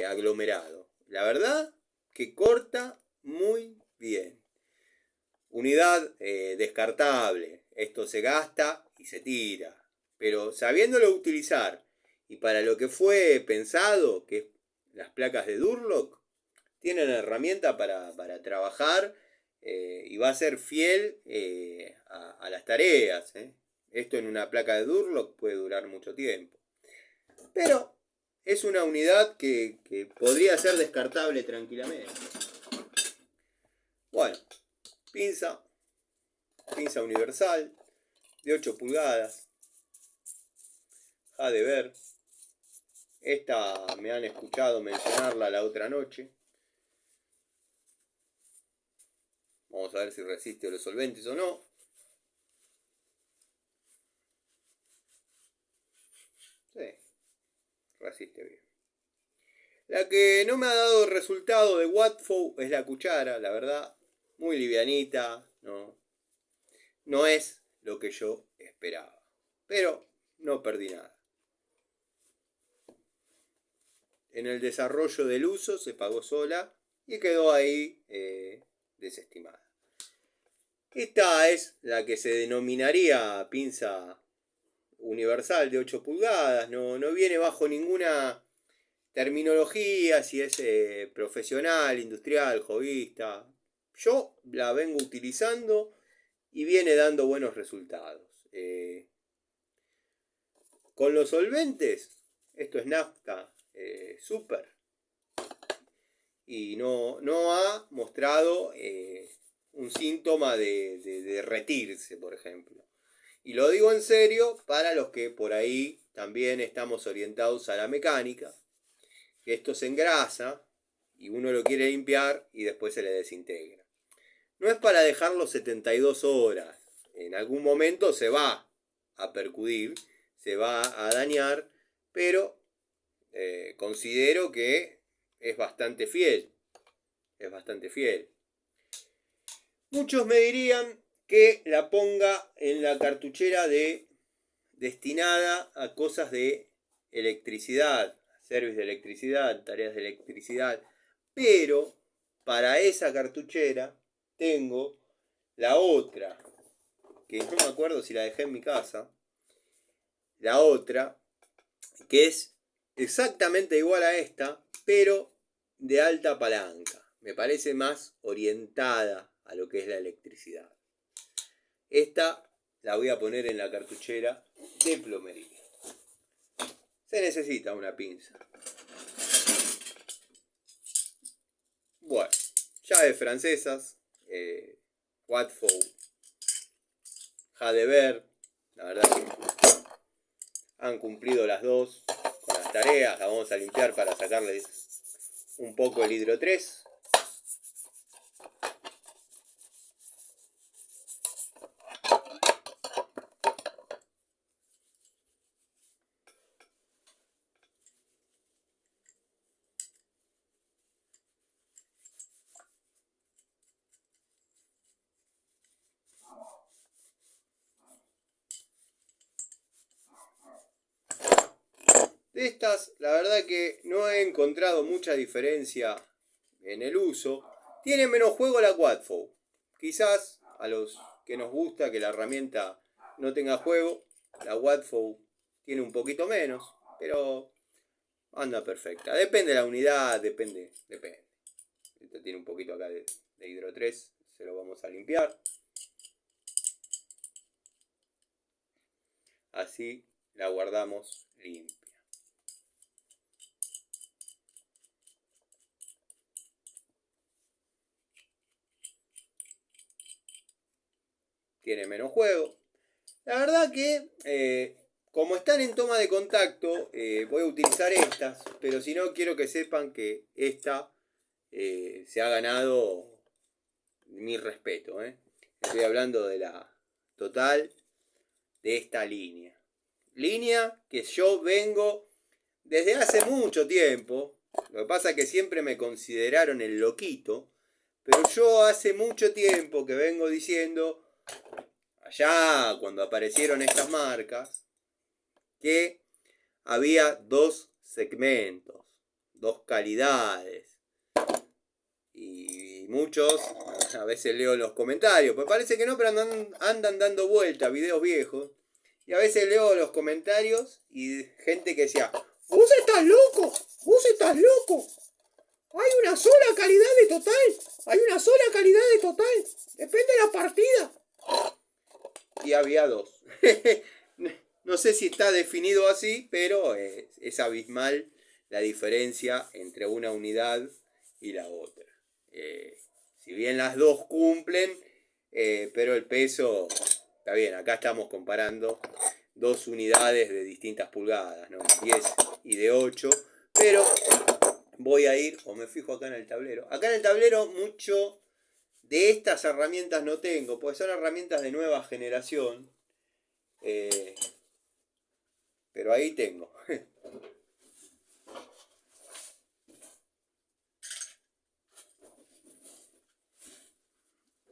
aglomerado. La verdad que corta muy bien. Unidad descartable. Esto se gasta y se tira. Pero sabiéndolo utilizar y para lo que fue pensado, que es las placas de Durlock, tienen herramienta para trabajar y va a ser fiel a las tareas. Esto en una placa de Durlock puede durar mucho tiempo. Pero es una unidad que podría ser descartable tranquilamente. Bueno, pinza universal de 8 pulgadas. Jadever. Esta me han escuchado mencionarla la otra noche. Vamos a ver si resiste los solventes o no. Sí, resiste bien. La que no me ha dado resultado de Watfow es la cuchara, la verdad. Muy livianita, no es lo que yo esperaba. Pero no perdí nada. En el desarrollo del uso se pagó sola y quedó ahí desestimada. Esta es la que se denominaría pinza universal de 8 pulgadas. No viene bajo ninguna terminología, si es profesional, industrial, hobbyista. Yo la vengo utilizando y viene dando buenos resultados. Con los solventes, esto es nafta super. Y no ha mostrado un síntoma de derretirse, por ejemplo. Y lo digo en serio para los que por ahí también estamos orientados a la mecánica. Que esto se engrasa y uno lo quiere limpiar y después se le desintegra. No es para dejarlo 72 horas. En algún momento se va a percudir, se va a dañar, pero considero que es bastante fiel. Es bastante fiel. Muchos me dirían que la ponga en la cartuchera destinada a cosas de electricidad, servicios de electricidad, tareas de electricidad, pero para esa cartuchera tengo la otra, que no me acuerdo si la dejé en mi casa, la otra, que es exactamente igual a esta, pero de alta palanca. Me parece más orientada a lo que es la electricidad. Esta la voy a poner en la cartuchera de plomería. Se necesita una pinza. Bueno, llaves francesas, Watfow, Jadever, la verdad que han cumplido las dos con las tareas. La vamos a limpiar para sacarle un poco el hidro 3. De estas, la verdad que no he encontrado mucha diferencia en el uso. Tiene menos juego la Watfow. Quizás a los que nos gusta que la herramienta no tenga juego, la Watfow tiene un poquito menos, pero anda perfecta. Depende de la unidad, depende. Esta tiene un poquito acá de hidro 3, se lo vamos a limpiar. Así la guardamos limpia. Tiene menos juego. La verdad que como están en toma de contacto voy a utilizar estas, pero si no quiero que sepan que esta se ha ganado mi respeto. Estoy hablando de la total de esta línea. Línea que yo vengo desde hace mucho tiempo. Lo que pasa es que siempre me consideraron el loquito. Pero yo hace mucho tiempo que vengo diciendo, allá cuando aparecieron estas marcas, que había dos segmentos, dos calidades. Y muchos, a veces leo los comentarios, pues parece que no, pero andan dando vuelta videos viejos. Y a veces leo los comentarios y gente que decía, ¡vos estás loco! ¡Vos estás loco! Hay una sola calidad de total. Hay una sola calidad de total. Depende de la partida. Y había dos. No sé si está definido así, pero es abismal la diferencia entre una unidad y la otra. Si bien las dos cumplen, pero el peso, está bien, acá estamos comparando dos unidades de distintas pulgadas, ¿no? 10 y de 8, pero voy a ir, o me fijo acá en el tablero. Acá en el tablero mucho de estas herramientas no tengo, porque son herramientas de nueva generación. Pero ahí tengo.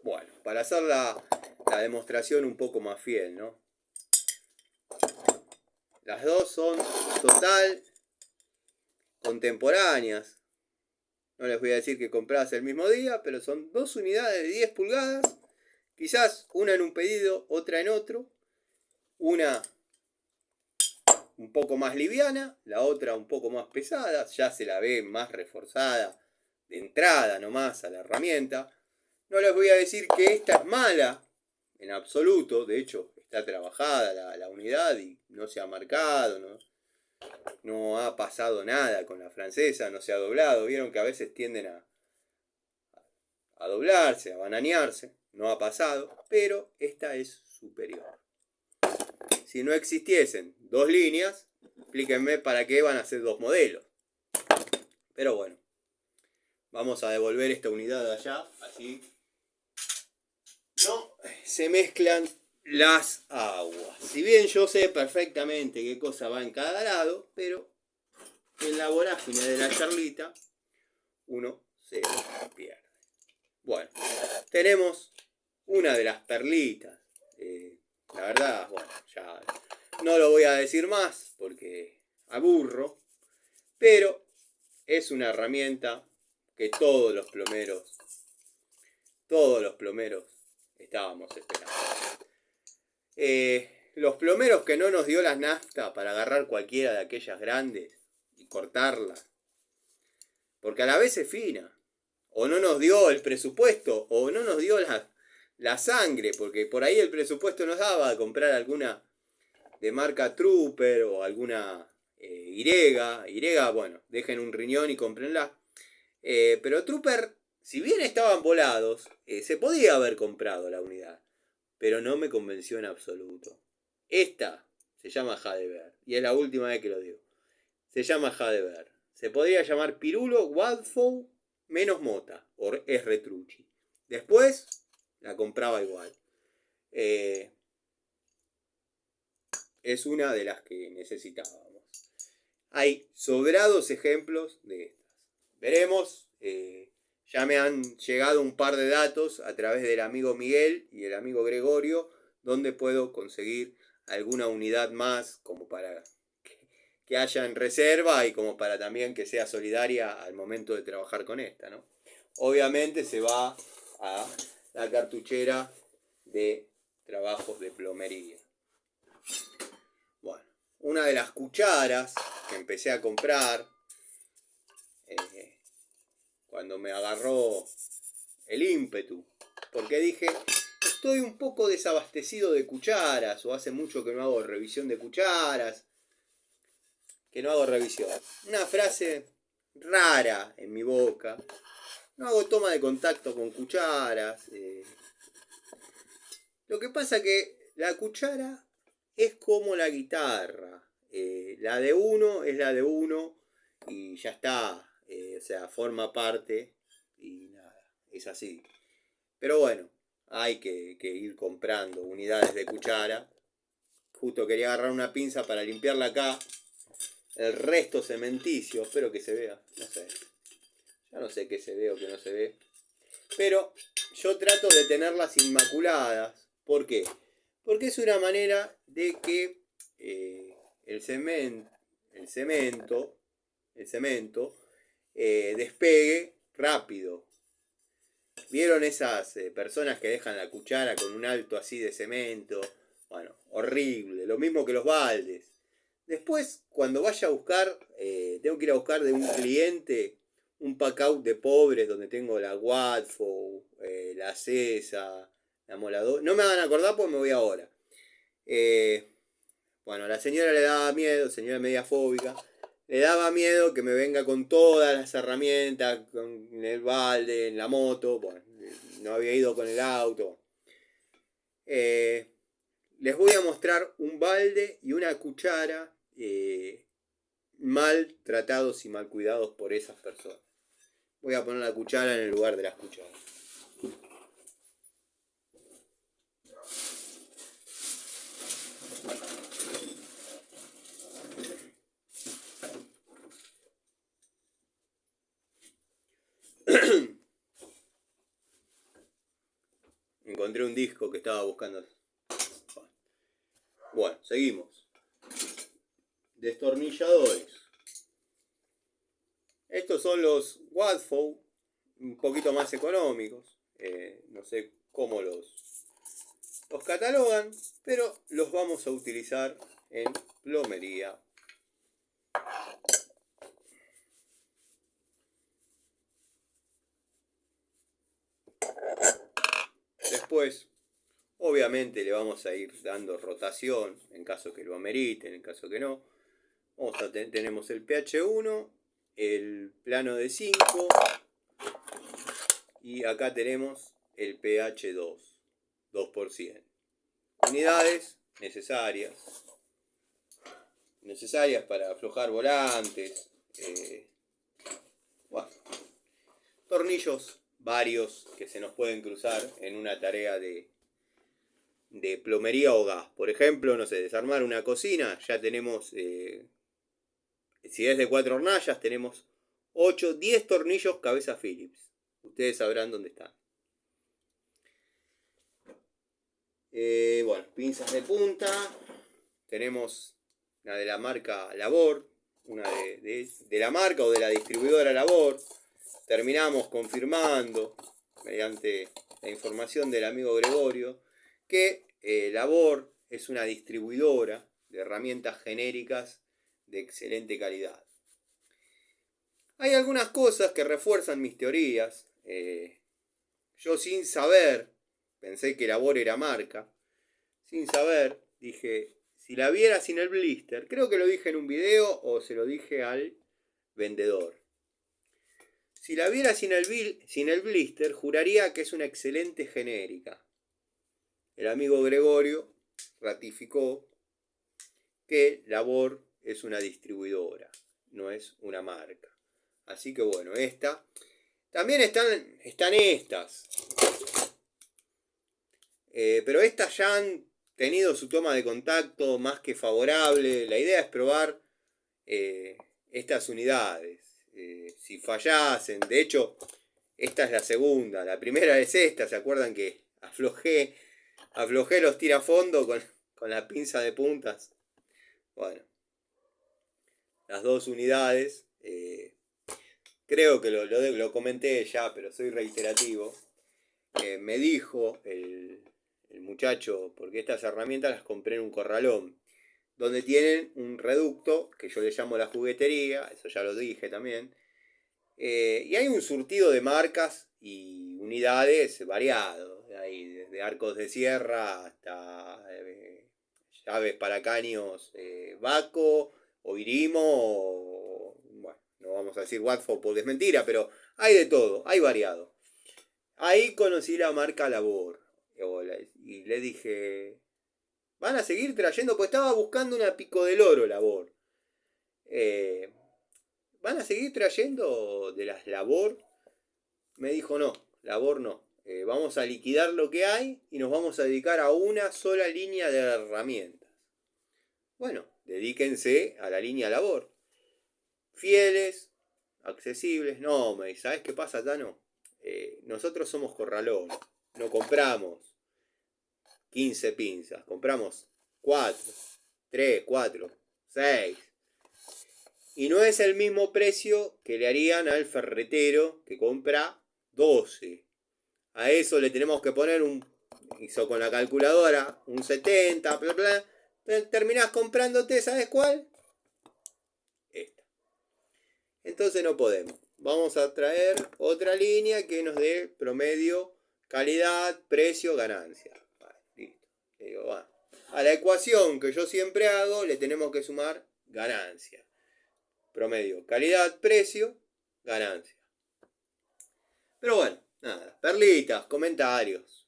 Bueno, para hacer la demostración un poco más fiel, ¿no? Las dos son total contemporáneas. No les voy a decir que compradas el mismo día, pero son dos unidades de 10 pulgadas. Quizás una en un pedido, otra en otro. Una un poco más liviana, la otra un poco más pesada. Ya se la ve más reforzada de entrada nomás a la herramienta. No les voy a decir que esta es mala, en absoluto. De hecho, está trabajada la unidad y no se ha marcado, no ha pasado nada con la francesa, no se ha doblado. Vieron que a veces tienden a doblarse, a bananearse. No ha pasado, pero esta es superior. Si no existiesen dos líneas, explíquenme para qué van a ser dos modelos. Pero bueno, vamos a devolver esta unidad de allá, así no se mezclan las aguas. Si bien yo sé perfectamente qué cosa va en cada lado, pero en la vorágine de la charlita uno se pierde. Bueno, tenemos una de las perlitas. La verdad, bueno, ya no lo voy a decir más porque aburro, pero es una herramienta que todos los plomeros estábamos esperando. Los plomeros que no nos dio las naftas para agarrar cualquiera de aquellas grandes y cortarlas, porque a la vez es fina, o no nos dio el presupuesto, o no nos dio la sangre, porque por ahí el presupuesto nos daba a comprar alguna de marca Trooper o alguna Irega. Irega, bueno, dejen un riñón y cómprenla. Pero Trooper, si bien estaban volados, se podía haber comprado la unidad, pero no me convenció en absoluto. Esta se llama Jadever, y es la última vez que lo digo. Se llama Jadever. Se podría llamar Pirulo, Wadfow, menos Mota, o es Retrucci. Después la compraba igual. Es una de las que necesitábamos. Hay sobrados ejemplos de estas. Veremos. Ya me han llegado un par de datos a través del amigo Miguel y el amigo Gregorio, donde puedo conseguir alguna unidad más como para que haya en reserva y como para también que sea solidaria al momento de trabajar con esta, ¿no? Obviamente se va a la cartuchera de trabajos de plomería. Bueno, una de las cucharas que empecé a comprar cuando me agarró el ímpetu, porque dije, estoy un poco desabastecido de cucharas, o hace mucho que no hago revisión de cucharas, que no hago revisión. Una frase rara en mi boca. No hago toma de contacto con cucharas. Lo que pasa que la cuchara es como la guitarra. La de uno es la de uno y ya está. O sea, forma parte y nada, es así. Pero bueno, hay que ir comprando unidades de cuchara. Justo quería agarrar una pinza para limpiarla acá. El resto cementicio, espero que se vea, no sé. Ya no sé qué se ve o qué no se ve. Pero yo trato de tenerlas inmaculadas. ¿Por qué? Porque es una manera de que el cemento despegue rápido. ¿Vieron esas personas que dejan la cuchara con un alto así de cemento? Bueno, horrible. Lo mismo que los baldes. Después, cuando vaya a buscar, tengo que ir a buscar de un cliente un pack-out de pobres donde tengo la Watfo, la Cesa, la Molador. No me van a acordar porque me voy ahora. Bueno, a la señora le daba miedo, señora media fóbica, le daba miedo que me venga con todas las herramientas, con el balde, en la moto. Bueno, no había ido con el auto. Les voy a mostrar un balde y una cuchara mal tratados y mal cuidados por esas personas. Voy a poner la cuchara en el lugar de las cucharas. Encontré un disco que estaba buscando. Bueno, seguimos. Destornilladores. Estos son los Watfo, un poquito más económicos. No sé cómo los catalogan, pero los vamos a utilizar en plomería. Después, obviamente le vamos a ir dando rotación en caso que lo ameriten, en caso que no. Tenemos el pH1, el plano de 5 y acá tenemos el pH2, 2%. Unidades necesarias para aflojar volantes. Bueno, tornillos varios que se nos pueden cruzar en una tarea de plomería o gas. Por ejemplo, no sé, desarmar una cocina, ya tenemos, si es de 4 hornallas, tenemos 8, 10 tornillos cabeza Phillips. Ustedes sabrán dónde están. Bueno, pinzas de punta. Tenemos una de la marca Labor, una de la marca o de la distribuidora Labor. Terminamos confirmando, mediante la información del amigo Gregorio, que Labor es una distribuidora de herramientas genéricas de excelente calidad. Hay algunas cosas que refuerzan mis teorías. Yo sin saber, pensé que Labor era marca. Sin saber, dije, si la viera sin el blister, creo que lo dije en un video o se lo dije al vendedor. Si la viera sin el blister, juraría que es una excelente genérica. El amigo Gregorio ratificó que Labor es una distribuidora, no es una marca. Así que bueno, esta. También están estas. Pero estas ya han tenido su toma de contacto más que favorable. La idea es probar estas unidades. Si fallasen, de hecho, esta es la segunda. La primera es esta. ¿Se acuerdan que aflojé los tirafondos con la pinza de puntas? Bueno, las dos unidades. Creo que lo comenté ya, pero soy reiterativo. Me dijo el muchacho, porque estas herramientas las compré en un corralón, donde tienen un reducto, que yo le llamo la juguetería, eso ya lo dije también, y hay un surtido de marcas y unidades variados, hay desde arcos de sierra hasta llaves para caños Baco o Irimo, o, bueno, no vamos a decir Watford porque es mentira, pero hay de todo, hay variado. Ahí conocí la marca Labor y le dije, ¿van a seguir trayendo? Pues estaba buscando una Pico del Oro Labor. ¿Van a seguir trayendo de las Labor? Me dijo, no, Labor no. Vamos a liquidar lo que hay y nos vamos a dedicar a una sola línea de herramientas. Bueno, dedíquense a la línea labor. Fieles, accesibles. No, me dice, ¿sabes qué pasa, Tano? Nosotros somos corralón. No compramos 15 pinzas. Compramos 4, 3, 4, 6. Y no es el mismo precio que le harían al ferretero que compra 12. A eso le tenemos que poner hizo con la calculadora, un 70, bla, bla. Terminás comprándote, ¿sabes cuál? Esta. Entonces no podemos. Vamos a traer otra línea que nos dé promedio, calidad, precio, ganancia. Vale, listo. Le digo, va. A la ecuación que yo siempre hago le tenemos que sumar ganancia. Promedio, calidad, precio, ganancia. Pero bueno, nada. Perlitas, comentarios.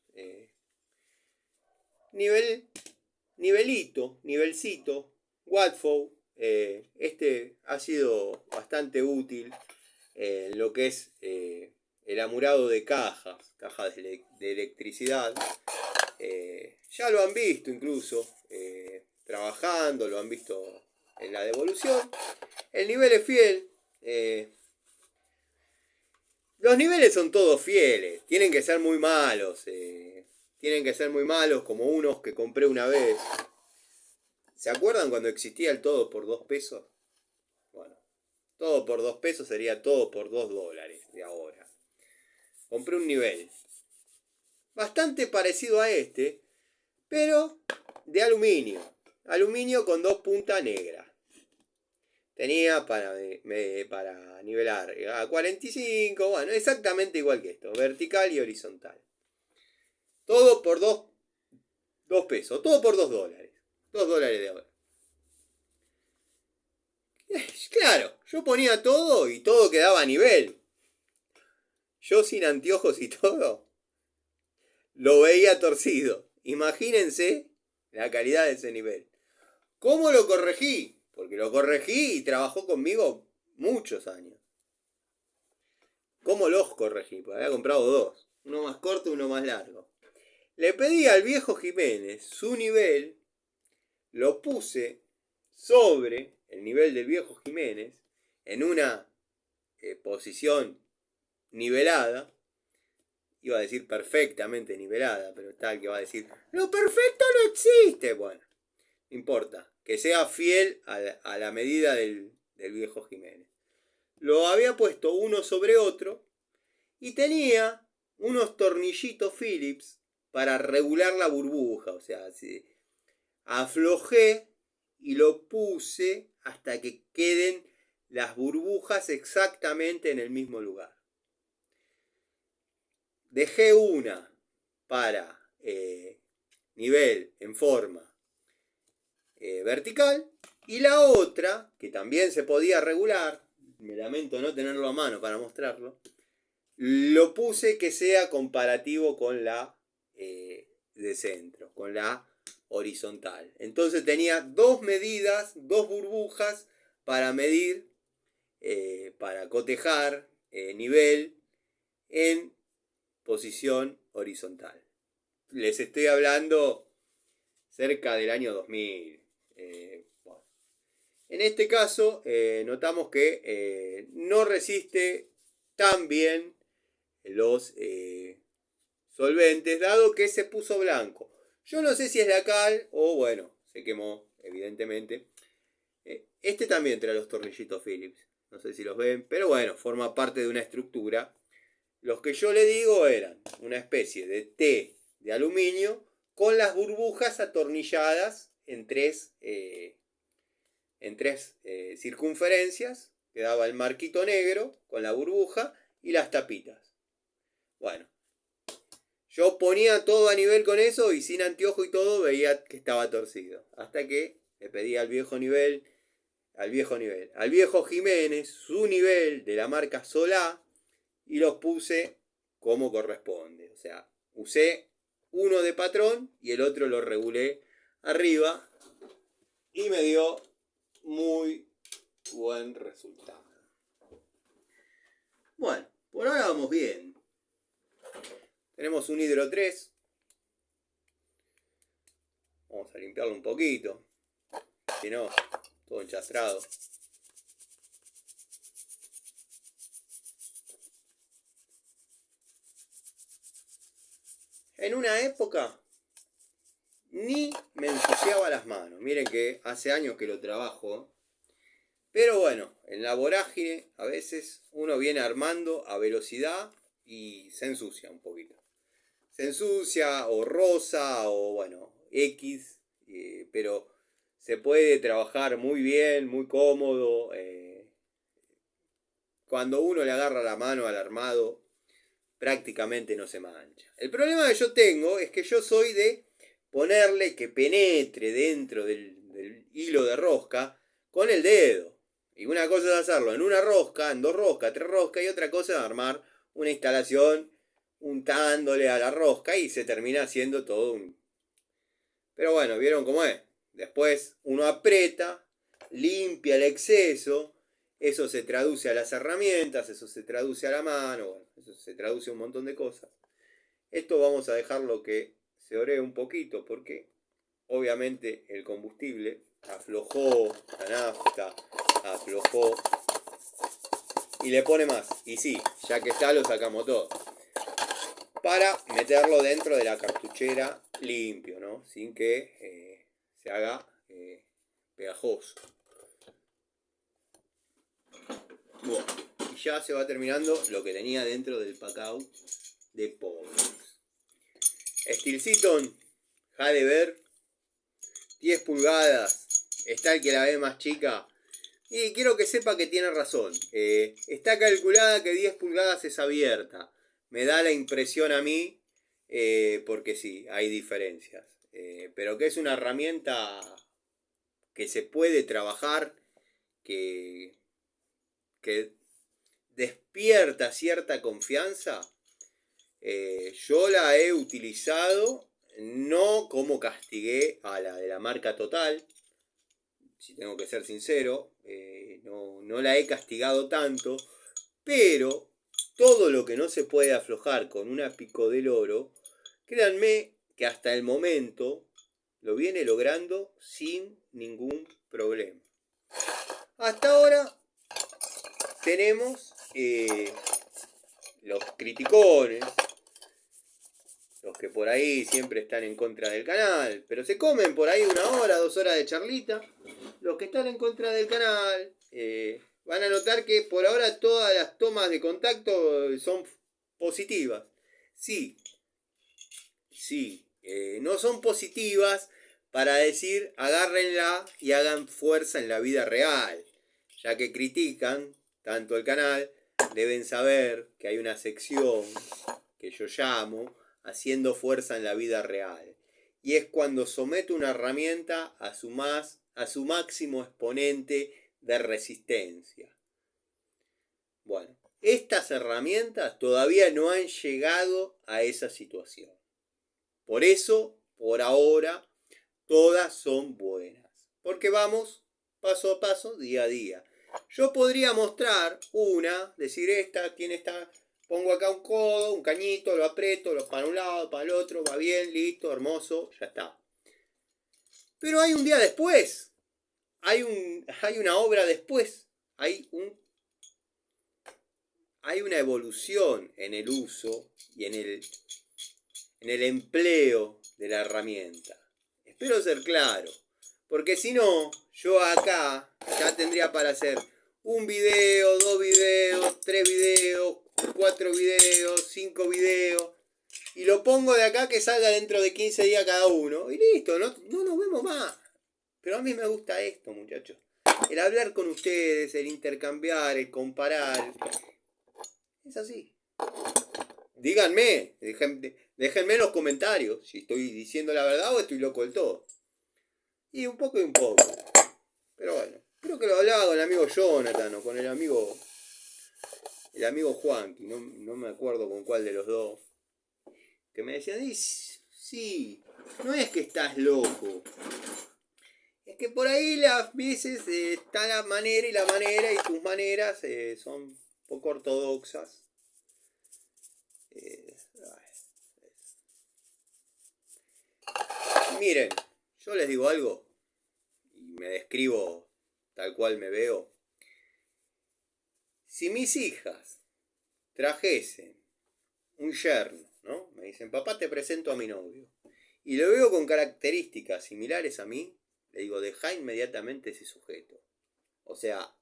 Nivelcito, Watford. Este ha sido bastante útil en lo que es el amurado de cajas de electricidad. Ya lo han visto incluso trabajando, lo han visto en la devolución. El nivel es fiel. Los niveles son todos fieles. Tienen que ser muy malos. Tienen que ser muy malos, como unos que compré una vez. ¿Se acuerdan cuando existía el todo por 2 pesos? Bueno, todo por 2 pesos sería todo por 2 dólares de ahora. Compré un nivel bastante parecido a este, pero de aluminio. Aluminio con 2 puntas negras. Tenía para nivelar a 45, bueno, exactamente igual que esto, vertical y horizontal. Todo por 2 pesos, todo por 2 dólares. 2 dólares de ahora. Claro, yo ponía todo y todo quedaba a nivel. Yo sin anteojos y todo, lo veía torcido. Imagínense la calidad de ese nivel. ¿Cómo lo corregí? Porque lo corregí y trabajó conmigo muchos años. ¿Cómo los corregí? Porque había comprado 2. Uno más corto y uno más largo. Le pedí al viejo Jiménez su nivel, lo puse sobre el nivel del viejo Jiménez en una posición nivelada. Iba a decir perfectamente nivelada, pero está el que va a decir, lo perfecto no existe. Bueno, no importa, que sea fiel a la medida del viejo Jiménez. Lo había puesto uno sobre otro y tenía unos tornillitos Phillips para regular la burbuja. O sea, aflojé y lo puse hasta que queden las burbujas exactamente en el mismo lugar. Dejé una para nivel en forma vertical y la otra, que también se podía regular, me lamento no tenerlo a mano para mostrarlo, lo puse que sea comparativo con la de centro, con la horizontal. Entonces tenía 2 medidas, 2 burbujas para medir, para cotejar nivel en posición horizontal. Les estoy hablando cerca del año 2000. Bueno. En este caso notamos que no resiste tan bien los solventes, dado que se puso blanco. Yo no sé si es la cal o bueno, se quemó, evidentemente. Este también trae los tornillitos Phillips. No sé si los ven, pero bueno, forma parte de una estructura. Los que yo le digo eran una especie de T de aluminio con las burbujas atornilladas en tres circunferencias. Quedaba el marquito negro con la burbuja y las tapitas. Bueno, yo ponía todo a nivel con eso y sin anteojo y todo veía que estaba torcido. Hasta que le pedí al viejo Jiménez, su nivel de la marca Solá, y los puse como corresponde. O sea, usé uno de patrón y el otro lo regulé arriba y me dio muy buen resultado. Bueno, por ahora vamos bien. Tenemos un hidro 3. Vamos a limpiarlo un poquito. Si no, todo enchastrado. En una época ni me ensuciaba las manos. Miren que hace años que lo trabajo. Pero bueno, en la vorágine a veces uno viene armando a velocidad y se ensucia un poquito. Se ensucia o rosa o bueno, X, pero se puede trabajar muy bien, muy cómodo. Cuando uno le agarra la mano al armado, prácticamente no se mancha. El problema que yo tengo es que yo soy de ponerle que penetre dentro del hilo de rosca con el dedo. Y una cosa es hacerlo en una rosca, en 2 roscas, 3 roscas, y otra cosa es armar una instalación untándole a la rosca y se termina haciendo todo un... Pero bueno, ¿vieron cómo es? Después uno aprieta, limpia el exceso, eso se traduce a las herramientas, eso se traduce a la mano, bueno, eso se traduce a un montón de cosas. Esto vamos a dejarlo que se oree un poquito porque obviamente el combustible aflojó, la nafta aflojó y le pone más. Y sí, ya que está lo sacamos todo. Para meterlo dentro de la cartuchera limpio, ¿no? Sin que se haga pegajoso. Bueno, y ya se va terminando lo que tenía dentro del pacao de Powerx. Stilton Hadever 10 pulgadas. Está el que la ve más chica. Y quiero que sepa que tiene razón. Está calculada que 10 pulgadas es abierta. Me da la impresión a mí, porque sí, hay diferencias. Pero que es una herramienta que se puede trabajar, que despierta cierta confianza. Yo la he utilizado, no como castigué a la de la marca Total, si tengo que ser sincero, no la he castigado tanto, pero todo lo que no se puede aflojar con una pico del oro, créanme que hasta el momento lo viene logrando sin ningún problema. Hasta ahora tenemos los criticones, los que por ahí siempre están en contra del canal, pero se comen por ahí 1 hora, 2 horas de charlita. Los que están en contra del canal van a notar que por ahora todas las tomas de contacto son positivas. Sí, no son positivas para decir agárrenla y hagan fuerza en la vida real. Ya que critican tanto el canal, deben saber que hay una sección que yo llamo haciendo fuerza en la vida real. Y es cuando someto una herramienta a su máximo exponente de resistencia. Bueno, estas herramientas todavía no han llegado a esa situación. Por eso, por ahora, todas son buenas. Porque vamos paso a paso, día a día. Yo podría mostrar una, decir esta, pongo acá un codo, un cañito, lo aprieto, lo para un lado, para el otro, va bien, listo, hermoso, ya está. Pero hay un día después, hay una obra después, hay una evolución en el uso y en el empleo de la herramienta. Espero ser claro, porque si no, yo acá ya tendría para hacer un video, 2 videos, 3 videos, 4 videos, 5 videos, y lo pongo de acá que salga dentro de 15 días cada uno, y listo, no nos vemos más. Pero a mí me gusta esto, muchachos. El hablar con ustedes, el intercambiar, el comparar. Es así. Díganme, déjenme en los comentarios si estoy diciendo la verdad o estoy loco del todo. Y un poco y un poco. Pero bueno, creo que lo hablaba con el amigo Jonathan o con el amigo Juan, no me acuerdo con cuál de los dos. Que me decían, sí, no es que estás loco. Es que por ahí las veces está la manera y tus maneras son poco ortodoxas. Miren, yo les digo algo y me describo tal cual me veo. Si mis hijas trajesen un yerno, ¿no? Me dicen, papá, te presento a mi novio. Y lo veo con características similares a mí, le digo, deja inmediatamente ese sujeto. O sea,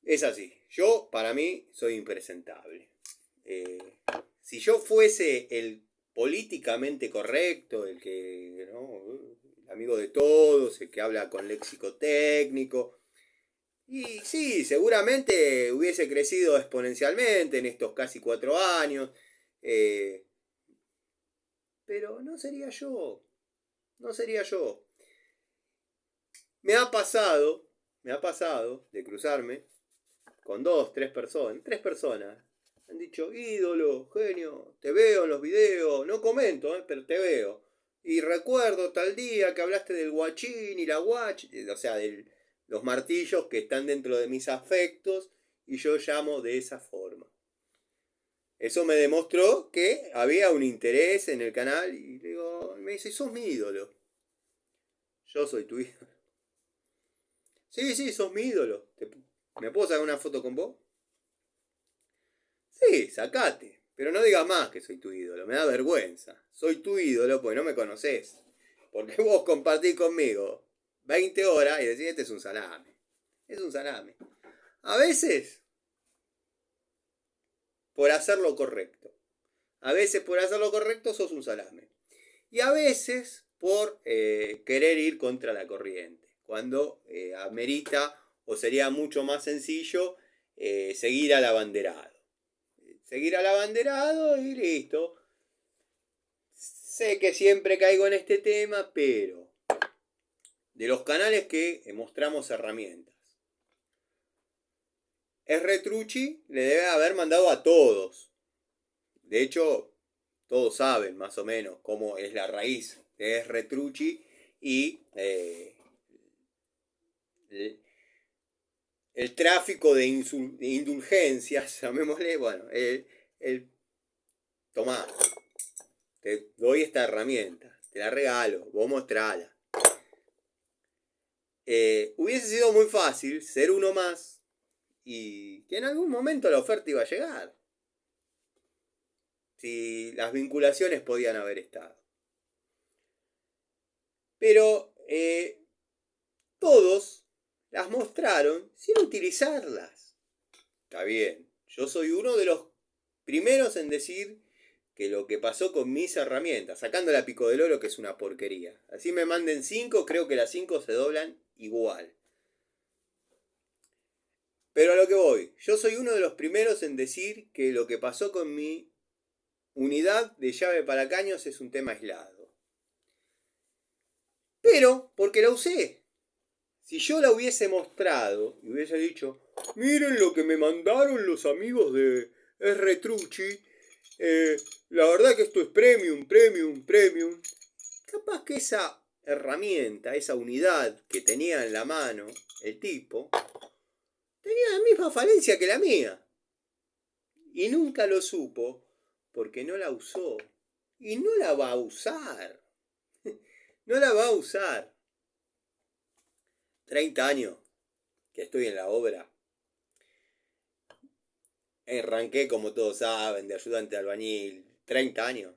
es así. Yo, para mí, soy impresentable. Eh, si yo fuese el políticamente correcto, el que, ¿no? El amigo de todos, el que habla con léxico técnico, y sí, seguramente hubiese crecido exponencialmente en estos casi 4 años, eh, pero no sería yo, no sería yo. Me ha pasado de cruzarme con tres personas. Han dicho, ídolo, genio, te veo en los videos, no comento, pero te veo. Y recuerdo tal día que hablaste del guachín y la guach, o sea, de los martillos que están dentro de mis afectos, y yo llamo de esa forma. Eso me demostró que había un interés en el canal, y digo, me dice, sos mi ídolo. Yo soy tu ídolo. Sí, sí, sos mi ídolo. ¿Me puedo sacar una foto con vos? Sí, sacate. Pero no digas más que soy tu ídolo. Me da vergüenza. Soy tu ídolo porque no me conoces. Porque vos compartís conmigo 20 horas y decís, este es un salame. Es un salame. A veces, por hacer lo correcto. A veces, por hacer lo correcto, sos un salame. Y a veces, por querer ir contra la corriente. Cuando amerita o sería mucho más sencillo seguir al abanderado. Seguir al abanderado y listo. Sé que siempre caigo en este tema, pero de los canales que mostramos herramientas, Retrucci le debe haber mandado a todos. De hecho, todos saben más o menos cómo es la raíz de Retrucci y el tráfico de indulgencias, llamémosle, bueno, tomá, te doy esta herramienta, te la regalo, vos mostrala. Hubiese sido muy fácil ser uno más y que en algún momento la oferta iba a llegar. Si las vinculaciones podían haber estado. Pero todos las mostraron sin utilizarlas. Está bien, yo soy uno de los primeros en decir que lo que pasó con mis herramientas, sacando la pico del oro que es una porquería. Así me manden 5, creo que las 5 se doblan igual. Pero a lo que voy, yo soy uno de los primeros en decir que lo que pasó con mi unidad de llave para caños es un tema aislado. Pero porque la usé. Si yo la hubiese mostrado y hubiese dicho, miren lo que me mandaron los amigos de Retrucci, la verdad que esto es premium, premium, premium. Capaz que esa herramienta, esa unidad que tenía en la mano el tipo, tenía la misma falencia que la mía. Y nunca lo supo porque no la usó. Y no la va a usar. No la va a usar. 30 años que estoy en la obra. Arranqué, como todos saben, de ayudante de albañil. 30 años.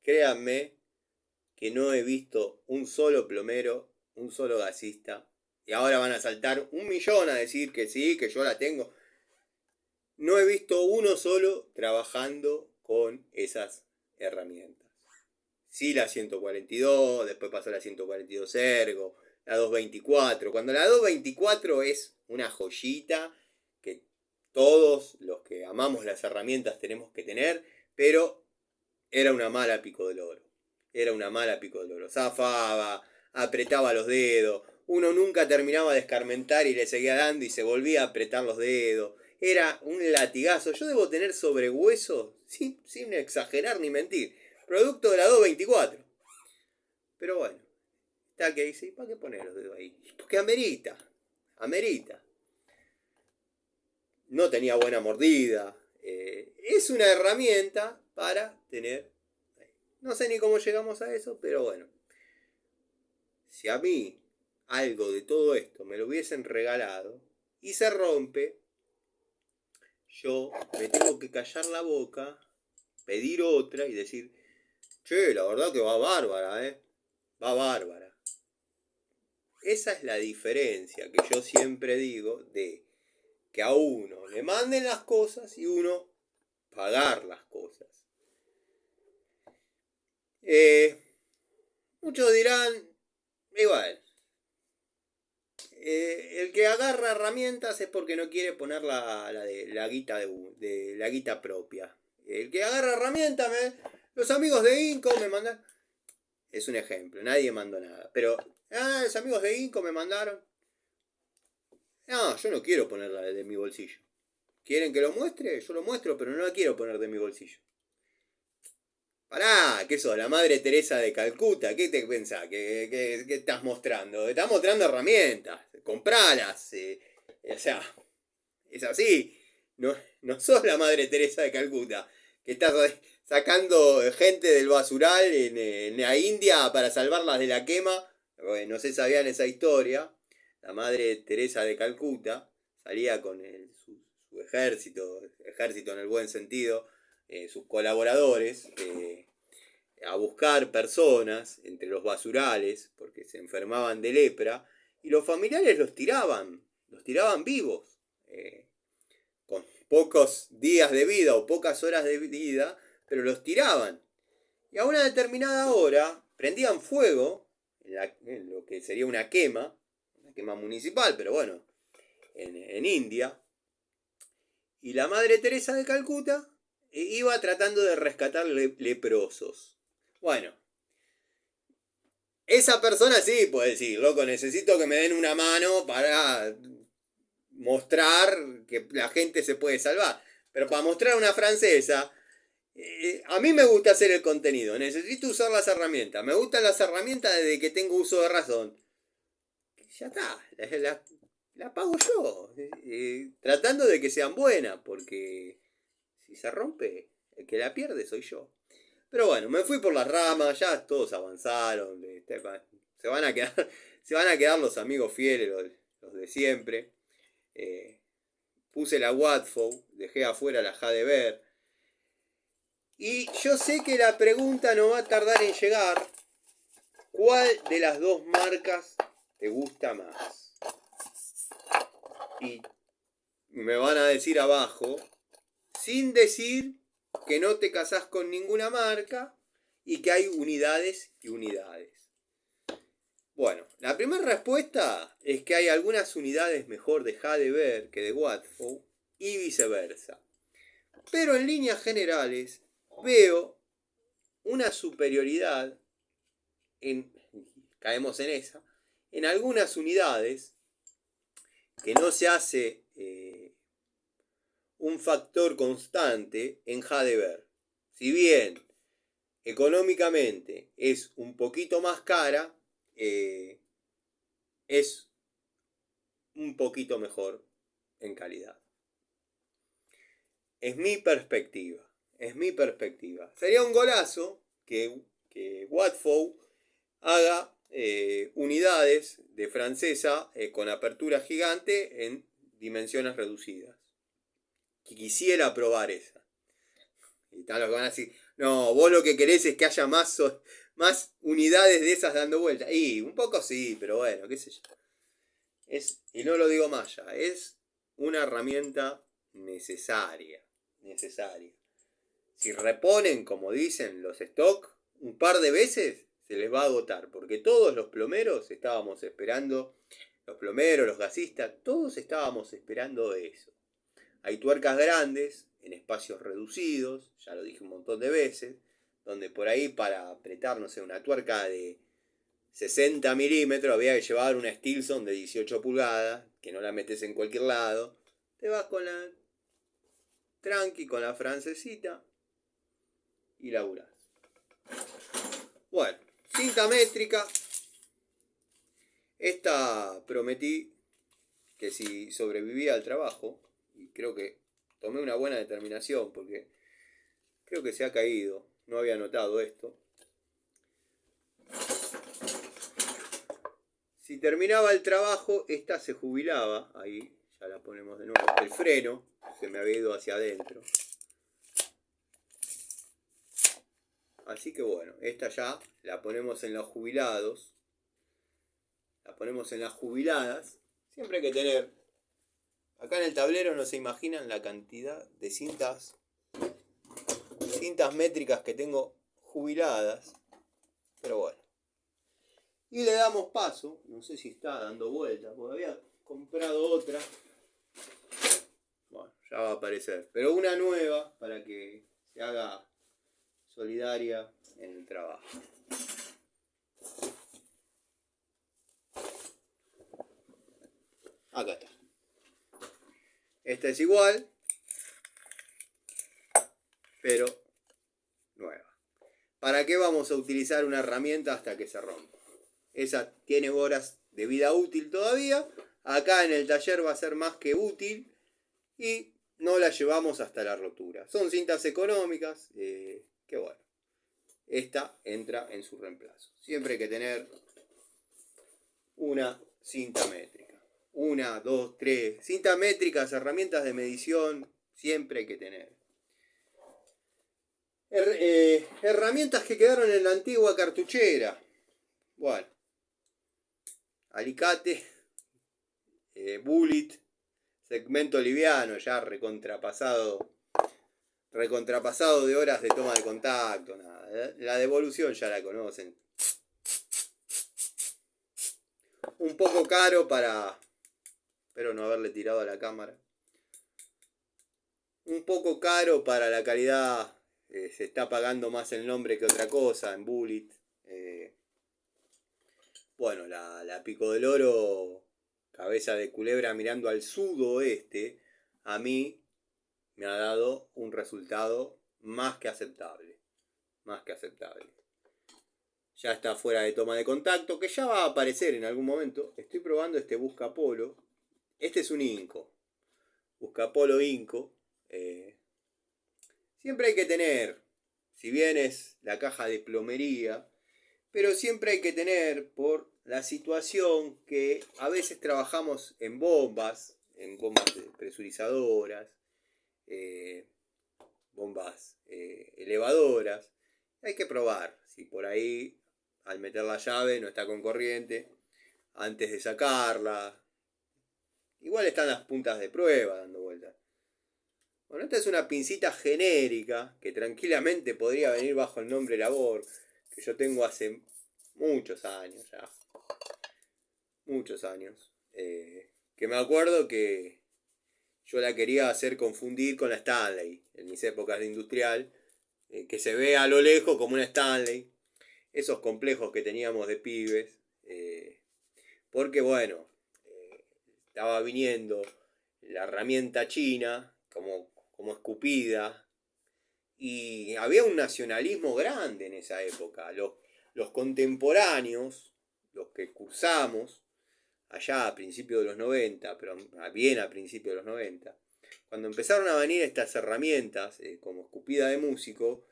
Créanme que no he visto un solo plomero, un solo gasista. Y ahora van a saltar 1.000.000 a decir que sí, que yo la tengo. No he visto uno solo trabajando con esas herramientas. Sí, la 142, después pasó la 142 Ergo, la 224. Cuando la 224 es una joyita que todos los que amamos las herramientas tenemos que tener, pero era una mala pico del oro. Era una mala pico del oro. Zafaba, apretaba los dedos. Uno nunca terminaba de escarmentar y le seguía dando y se volvía a apretar los dedos. Era un latigazo. Yo debo tener sobrehueso, sin exagerar ni mentir, producto de la 224. Pero bueno, está que dice, ¿para qué poner los dedos ahí? Porque amerita. Amerita. No tenía buena mordida. Es una herramienta para tener... No sé ni cómo llegamos a eso, pero bueno. Si a mí algo de todo esto me lo hubiesen regalado y se rompe, yo me tengo que callar la boca, pedir otra y decir, che, la verdad que va bárbara, va bárbara. Esa es la diferencia que yo siempre digo de que a uno le manden las cosas y uno pagar las cosas. Muchos dirán, igual, el que agarra herramientas es porque no quiere poner la guita propia. El que agarra herramientas, los amigos de Inco me mandan. Es un ejemplo, nadie mandó nada. Pero, los amigos de Inco me mandaron. No, yo no quiero ponerla de mi bolsillo. ¿Quieren que lo muestre? Yo lo muestro, pero no la quiero poner de mi bolsillo. Pará, ¿qué sos? La Madre Teresa de Calcuta. ¿Qué te pensás? ¿Qué estás mostrando? Estás mostrando herramientas. Compralas. O sea, es así. No, no sos la Madre Teresa de Calcuta. Que estás sacando gente del basural en la India para salvarlas de la quema. No se sabían esa historia. La Madre Teresa de Calcuta salía con su ejército en el buen sentido, sus colaboradores, a buscar personas entre los basurales, porque se enfermaban de lepra, y los familiares los tiraban vivos, con pocos días de vida o pocas horas de vida, pero los tiraban. Y a una determinada hora prendían fuego en lo que sería una quema municipal, pero bueno, en India. Y la Madre Teresa de Calcuta iba tratando de rescatar leprosos. Bueno, esa persona sí puede decir, loco, necesito que me den una mano para mostrar que la gente se puede salvar. Pero para mostrar a una francesa, a mí me gusta hacer el contenido, necesito usar las herramientas. Me gustan las herramientas desde que tengo uso de razón. Ya está, la pago yo. Tratando de que sean buenas, porque si se rompe, el que la pierde soy yo. Pero bueno, me fui por las ramas, ya todos avanzaron. Se van a quedar los amigos fieles, los de siempre. Puse la Watford, dejé afuera la Jadever. Y yo sé que la pregunta no va a tardar en llegar. ¿Cuál de las dos marcas te gusta más? Y me van a decir abajo, sin decir que no te casás con ninguna marca y que hay unidades y unidades. Bueno, la primera respuesta es que hay algunas unidades mejor de Jadever que de Watford y viceversa. Pero en líneas generales veo una superioridad, caemos en esa, en algunas unidades que no se hace un factor constante en Jadever. Si bien económicamente es un poquito más cara, es un poquito mejor en calidad. Es mi perspectiva. Sería un golazo que Watford haga unidades de francesa con apertura gigante en dimensiones reducidas. Quisiera probar esa. Y tal, los que van a decir, no, vos lo que querés es que haya más unidades de esas dando vueltas. Y un poco sí, pero bueno, qué sé yo. Y no lo digo más ya, es una herramienta necesaria. Si reponen, como dicen, los stock un par de veces, se les va a agotar. Porque todos los plomeros estábamos esperando, los plomeros, los gasistas, todos estábamos esperando eso. Hay tuercas grandes, en espacios reducidos, ya lo dije un montón de veces, donde por ahí para apretar, no sé, una tuerca de 60 milímetros había que llevar una Stilson de 18 pulgadas, que no la metes en cualquier lado. Te vas con la tranqui, con la francesita y laburás. Bueno, cinta métrica. Esta prometí que si sobrevivía al trabajo, y creo que tomé una buena determinación, porque Creo que se ha caído. No había notado esto. Si terminaba el trabajo, esta se jubilaba. Ahí ya la ponemos de nuevo. El freno se me había ido hacia adentro. Así que bueno, esta ya la ponemos en los jubilados. La ponemos en las jubiladas. Siempre hay que tener... Acá en el tablero no se imaginan la cantidad de cintas métricas que tengo jubiladas. Pero bueno. Y le damos paso. No sé si está dando vuelta, porque había comprado otra. Bueno, ya va a aparecer. Pero una nueva para que se haga solidaria en el trabajo. Acá está. Esta es igual, pero nueva. ¿Para qué vamos a utilizar una herramienta hasta que se rompa? Esa tiene horas de vida útil todavía. Acá en el taller va a ser más que útil y no la llevamos hasta la rotura. Son cintas económicas, que bueno. Esta entra en su reemplazo. Siempre hay que tener una cinta métrica. 1, 2, 3. Cintas métricas, herramientas de medición, siempre hay que tener. Herramientas que quedaron en la antigua cartuchera. Bueno. Alicate. Bullet. Segmento liviano, ya recontrapasado de horas de toma de contacto. Nada. La devolución ya la conocen. Un poco caro para... Espero no haberle tirado a la cámara. Un poco caro para la calidad. Se está pagando más el nombre que otra cosa en Bullet. Bueno, la Pico del Oro, cabeza de culebra mirando al sudoeste, a mí me ha dado un resultado más que aceptable. Más que aceptable. Ya está fuera de toma de contacto, que ya va a aparecer en algún momento. Estoy probando este Buscapolo. Este es un Inco. Buscapolo Inco. Siempre hay que tener, si bien es la caja de plomería, pero siempre hay que tener, por la situación que a veces trabajamos en bombas presurizadoras, bombas elevadoras, hay que probar si por ahí al meter la llave no está con corriente, antes de sacarla. Igual están las puntas de prueba dando vueltas. Bueno, esta es una pincita genérica que tranquilamente podría venir bajo el nombre Labor, que yo tengo hace muchos años ya. Muchos años. Que me acuerdo que yo la quería hacer confundir con la Stanley en mis épocas de industrial, que se ve a lo lejos como una Stanley. Esos complejos que teníamos de pibes. Porque bueno, estaba viniendo la herramienta china como escupida. Y había un nacionalismo grande en esa época. Los contemporáneos, los que cursamos, allá a principios de los 90, pero bien a principios de los 90, cuando empezaron a venir estas herramientas como escupida de músico,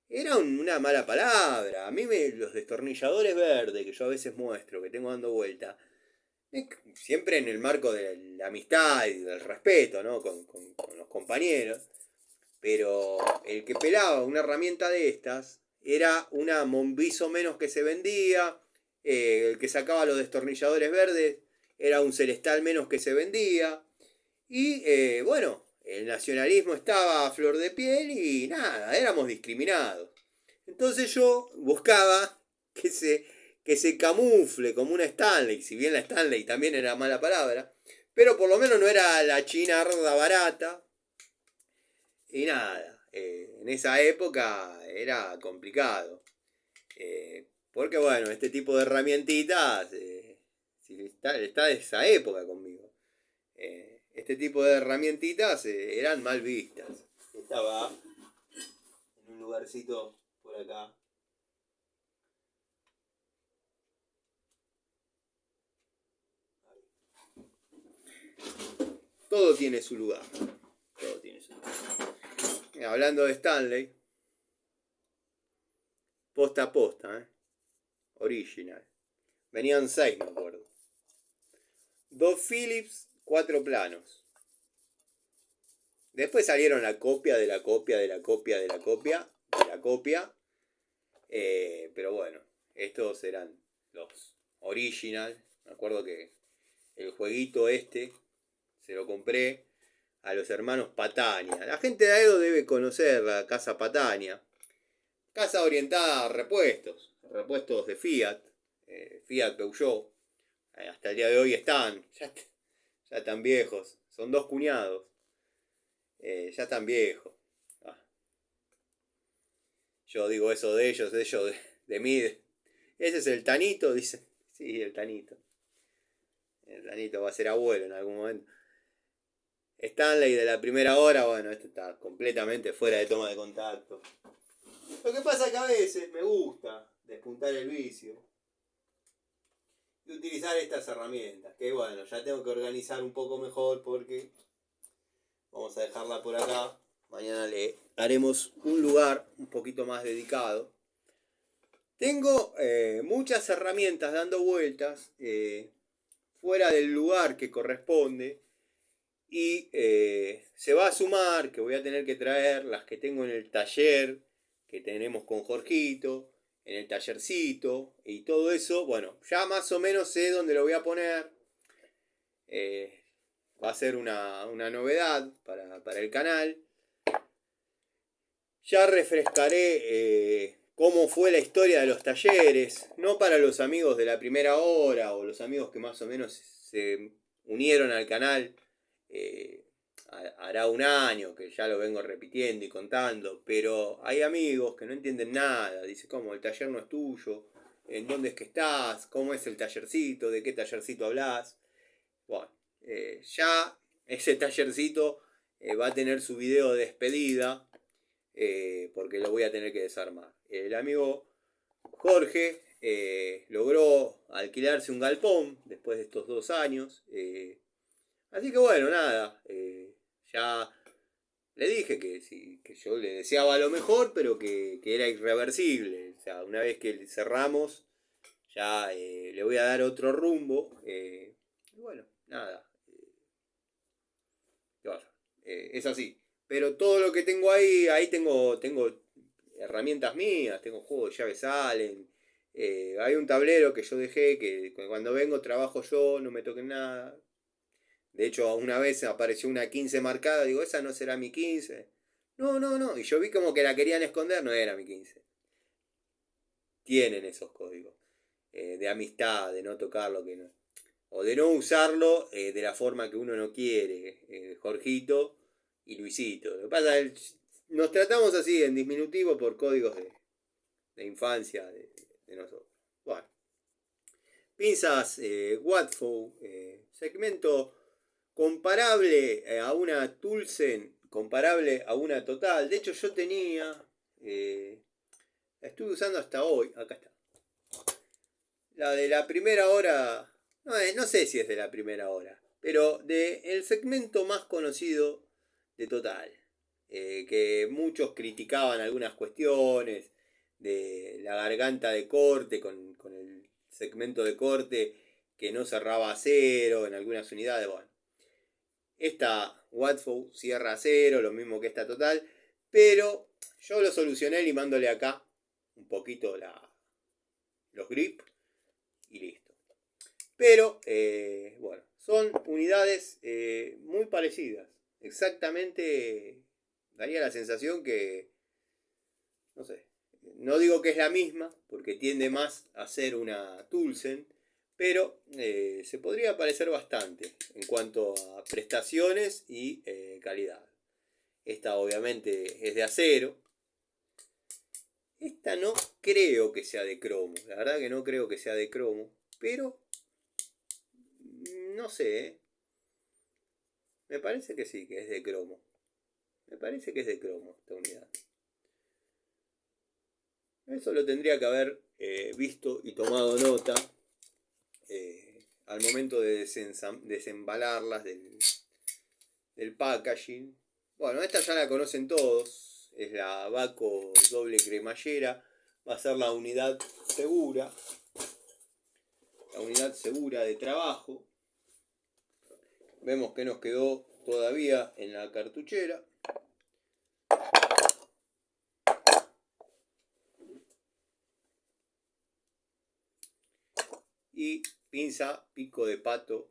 era una mala palabra. A mí los destornilladores verdes que yo a veces muestro, que tengo dando vuelta, siempre en el marco de la amistad y del respeto, ¿no? con los compañeros, pero el que pelaba una herramienta de estas era una Monviso menos que se vendía, el que sacaba los destornilladores verdes era un Celestal menos que se vendía, y bueno, el nacionalismo estaba a flor de piel y nada, éramos discriminados. Entonces yo buscaba que se camufle como una Stanley, si bien la Stanley también era mala palabra, pero por lo menos no era la chinarda barata. Y nada, en esa época era complicado. Porque bueno, este tipo de herramientitas, está de esa época conmigo. Este tipo de herramientitas eran mal vistas. Estaba en un lugarcito por acá. Todo tiene su lugar. Todo tiene su lugar. Hablando de Stanley, posta a posta, original. Venían 6, me acuerdo. 2 Philips, 4 planos. Después salieron la copia de la copia de la copia de la copia de la copia. Pero bueno, estos eran los original. Me acuerdo que el jueguito este se lo compré a los hermanos Patania. La gente de Aedo debe conocer la casa Patania. Casa orientada a repuestos. Repuestos de Fiat. Fiat Peugeot. Hasta el día de hoy están. Ya están viejos. Son 2 cuñados. Ya están viejos. Yo digo eso de ellos de mí. Ese es el Tanito, dice. Sí, el Tanito. El Tanito va a ser abuelo en algún momento. Stanley de la primera hora, bueno, esto está completamente fuera de toma de contacto. Lo que pasa es que a veces me gusta despuntar el vicio y utilizar estas herramientas. Que bueno, ya tengo que organizar un poco mejor porque vamos a dejarla por acá. Mañana le haremos un lugar un poquito más dedicado. Tengo muchas herramientas dando vueltas fuera del lugar que corresponde. Y se va a sumar que voy a tener que traer las que tengo en el taller que tenemos con Jorgito, en el tallercito y todo eso. Bueno, ya más o menos sé dónde lo voy a poner. Va a ser una novedad para el canal. Ya refrescaré cómo fue la historia de los talleres. No para los amigos de la primera hora o los amigos que más o menos se unieron al canal. Hará un año que ya lo vengo repitiendo y contando, pero hay amigos que no entienden nada. Dice, ¿cómo? El taller no es tuyo. ¿En dónde es que estás? ¿Cómo es el tallercito? ¿De qué tallercito hablas? Bueno, ya ese tallercito va a tener su video de despedida, porque lo voy a tener que desarmar. El amigo Jorge logró alquilarse un galpón después de estos 2 años. Así que bueno, nada, ya le dije que yo le deseaba lo mejor, pero que era irreversible. O sea, una vez que cerramos, ya le voy a dar otro rumbo. Y bueno, nada. ¿Qué pasa? Es así. Pero todo lo que tengo ahí tengo herramientas mías, tengo juegos de llaves Allen. Hay un tablero que yo dejé que cuando vengo trabajo yo, no me toquen nada. De hecho, una vez apareció una 15 marcada, digo, esa no será mi 15. No. Y yo vi como que la querían esconder, no era mi 15. Tienen esos códigos de amistad, de no tocarlo, que no. O de no usarlo de la forma que uno no quiere. Jorgito y Luisito. Lo que pasa es que nos tratamos así en diminutivo por códigos de infancia de nosotros. Bueno. Pinzas Watford, segmento comparable a una Tulsen, comparable a una Total. De hecho yo tenía, la estuve usando hasta hoy, acá está. La de la primera hora, no sé si es de la primera hora, pero del segmento más conocido de Total. Que muchos criticaban algunas cuestiones de la garganta de corte con el segmento de corte que no cerraba a cero en algunas unidades. Bueno, esta Watford cierra a cero, lo mismo que esta Total, pero yo lo solucioné limándole acá un poquito los grip y listo. Pero, bueno, son unidades muy parecidas. Exactamente, daría la sensación que, no sé, no digo que es la misma, porque tiende más a ser una Tulsen, pero se podría parecer bastante en cuanto a prestaciones y calidad. Esta obviamente es de acero. Esta no creo que sea de cromo, la verdad que no creo que sea de cromo, pero no sé, me parece que sí, que es de cromo. Me parece que es de cromo esta unidad. Eso lo tendría que haber visto y tomado nota al momento de desembalarlas del packaging. Bueno, esta ya la conocen todos. Es la Baco doble cremallera va a ser la unidad segura. La unidad segura de trabajo. Vemos que nos quedó todavía en la cartuchera. Y pinza pico de pato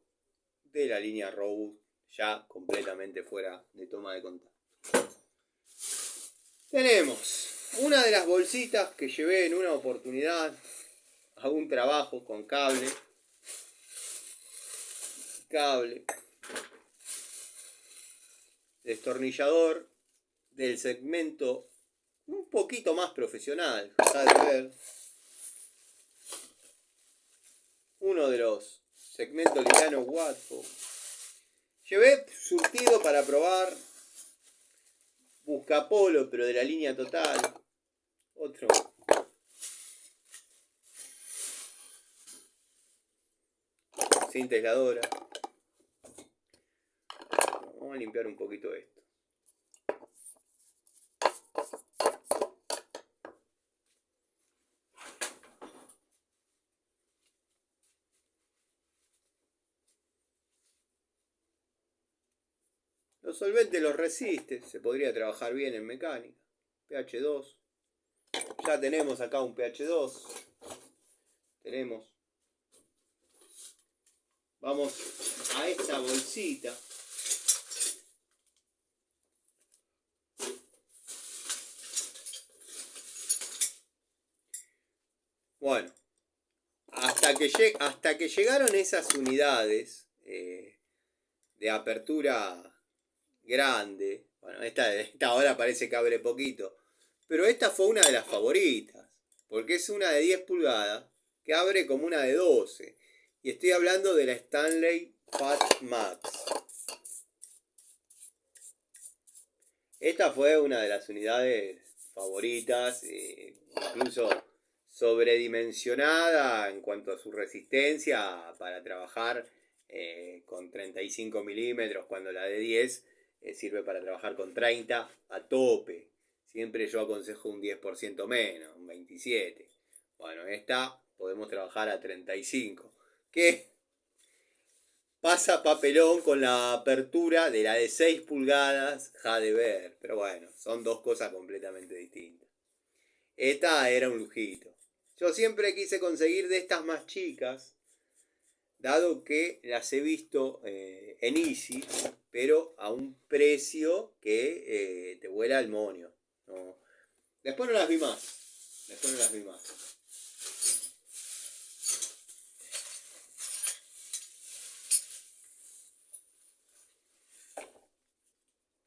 de la línea Robust, ya completamente fuera de toma de contacto. Tenemos una de las bolsitas que llevé en una oportunidad a un trabajo con cable, destornillador del segmento un poquito más profesional, uno de los segmentos Liliano Watford. Llevé surtido para probar Buscapolo, pero de la línea Total. Otro. Cinta aisladora. Vamos a limpiar un poquito esto. Los solventes los resiste, se podría trabajar bien en mecánica. pH 2. Ya tenemos acá un pH 2. Tenemos. Vamos a esta bolsita. Bueno, hasta que llegaron esas unidades de apertura grande. Bueno, esta ahora parece que abre poquito. Pero esta fue una de las favoritas. Porque es una de 10 pulgadas que abre como una de 12. Y estoy hablando de la Stanley Fat Max. Esta fue una de las unidades favoritas. Incluso sobredimensionada en cuanto a su resistencia para trabajar con 35 milímetros, cuando la de 10 sirve para trabajar con 30 a tope. Siempre yo aconsejo un 10% menos, un 27. Bueno, esta podemos trabajar a 35. Que pasa papelón con la apertura de la de 6 pulgadas Jadever. Pero bueno, son dos cosas completamente distintas. Esta era un lujito. Yo siempre quise conseguir de estas más chicas, dado que las he visto en Easy, pero a un precio que te vuela el monio. ¿No? Después no las vi más.